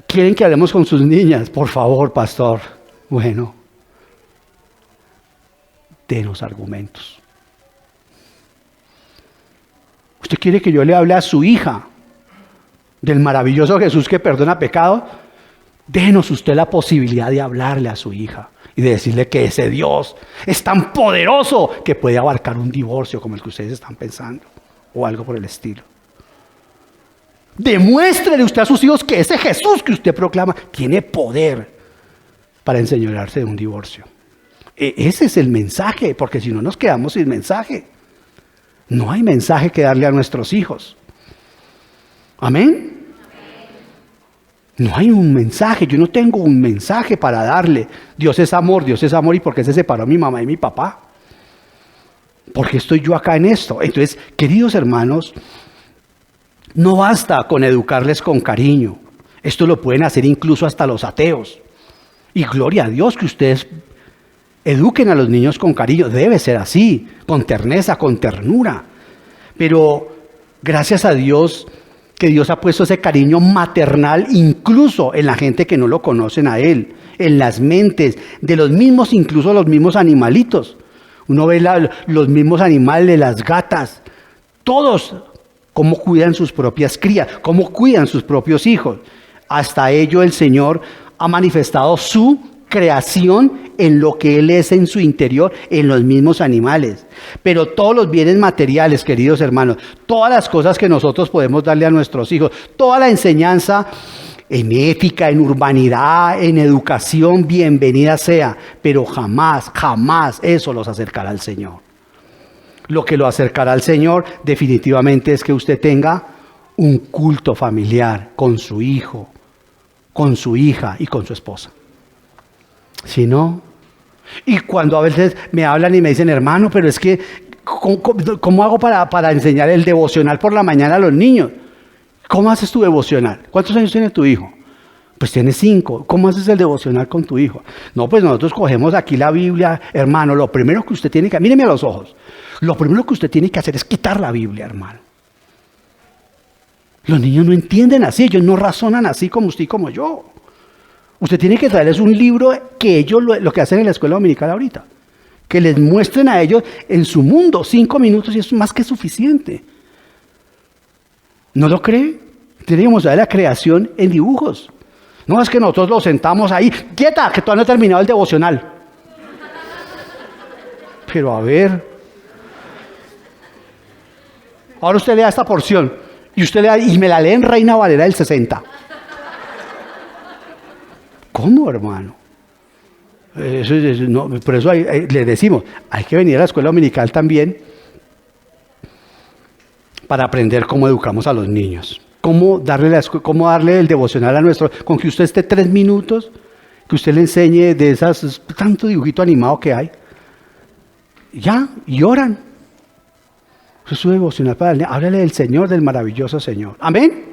¿Quieren que hablemos con sus niñas? Por favor, pastor. Bueno, denos argumentos. ¿Usted quiere que yo le hable a su hija del maravilloso Jesús que perdona pecados? Dénos usted la posibilidad de hablarle a su hija y de decirle que ese Dios es tan poderoso que puede abarcar un divorcio como el que ustedes están pensando o algo por el estilo. Demuéstrele usted a sus hijos que ese Jesús que usted proclama tiene poder para enseñorearse de un divorcio. Ese es el mensaje, porque si no nos quedamos sin mensaje. No hay mensaje que darle a nuestros hijos. ¿Amén? No hay un mensaje, yo no tengo un mensaje para darle. Dios es amor, ¿y por qué se separó mi mamá y mi papá? ¿Por qué estoy yo acá en esto? Entonces, queridos hermanos, no basta con educarles con cariño. Esto lo pueden hacer incluso hasta los ateos. Y gloria a Dios que ustedes eduquen a los niños con cariño. Debe ser así, con terneza, con ternura. Pero gracias a Dios que Dios ha puesto ese cariño maternal incluso en la gente que no lo conocen a Él, en las mentes de los mismos, incluso los mismos animalitos. Uno ve los mismos animales, las gatas, todos cómo cuidan sus propias crías, cómo cuidan sus propios hijos. Hasta ello el Señor ha manifestado su creación en lo que Él es en su interior, en los mismos animales. Pero todos los bienes materiales, queridos hermanos, todas las cosas que nosotros podemos darle a nuestros hijos, toda la enseñanza en ética, en urbanidad, en educación, bienvenida sea, pero jamás, jamás eso los acercará al Señor. Lo que lo acercará al Señor definitivamente es que usted tenga un culto familiar con su hijo, con su hija y con su esposa. Si no, y cuando a veces me hablan y me dicen, hermano, pero es que, ¿cómo hago para enseñar el devocional por la mañana a los niños? ¿Cómo haces tu devocional? ¿Cuántos años tiene tu hijo? Pues tiene 5. ¿Cómo haces el devocional con tu hijo? No, pues nosotros cogemos aquí la Biblia, hermano. Lo primero que usted tiene que... Míreme a los ojos. Lo primero que usted tiene que hacer es quitar la Biblia, hermano. Los niños no entienden así, ellos no razonan así como usted y como yo. Usted tiene que traerles un libro que ellos, lo que hacen en la escuela dominical ahorita, que les muestren a ellos en su mundo 5 minutos y eso es más que suficiente. ¿No lo cree? Tiene que mostrar la creación en dibujos. No es que nosotros lo sentamos ahí, quieta, que todavía no he terminado el devocional. Pero a ver, ahora usted lea esta porción y usted lea, y me la lee en Reina Valera del 60. ¿Cómo, hermano? No, por eso le decimos, hay que venir a la escuela dominical también para aprender cómo educamos a los niños. Cómo darle el devocional a nuestro, con que usted esté 3 minutos, que usted le enseñe de esas, tanto dibujito animado que hay. Ya, y oran. Eso es su devocional para el niño. Háblale del Señor, del maravilloso Señor. Amén.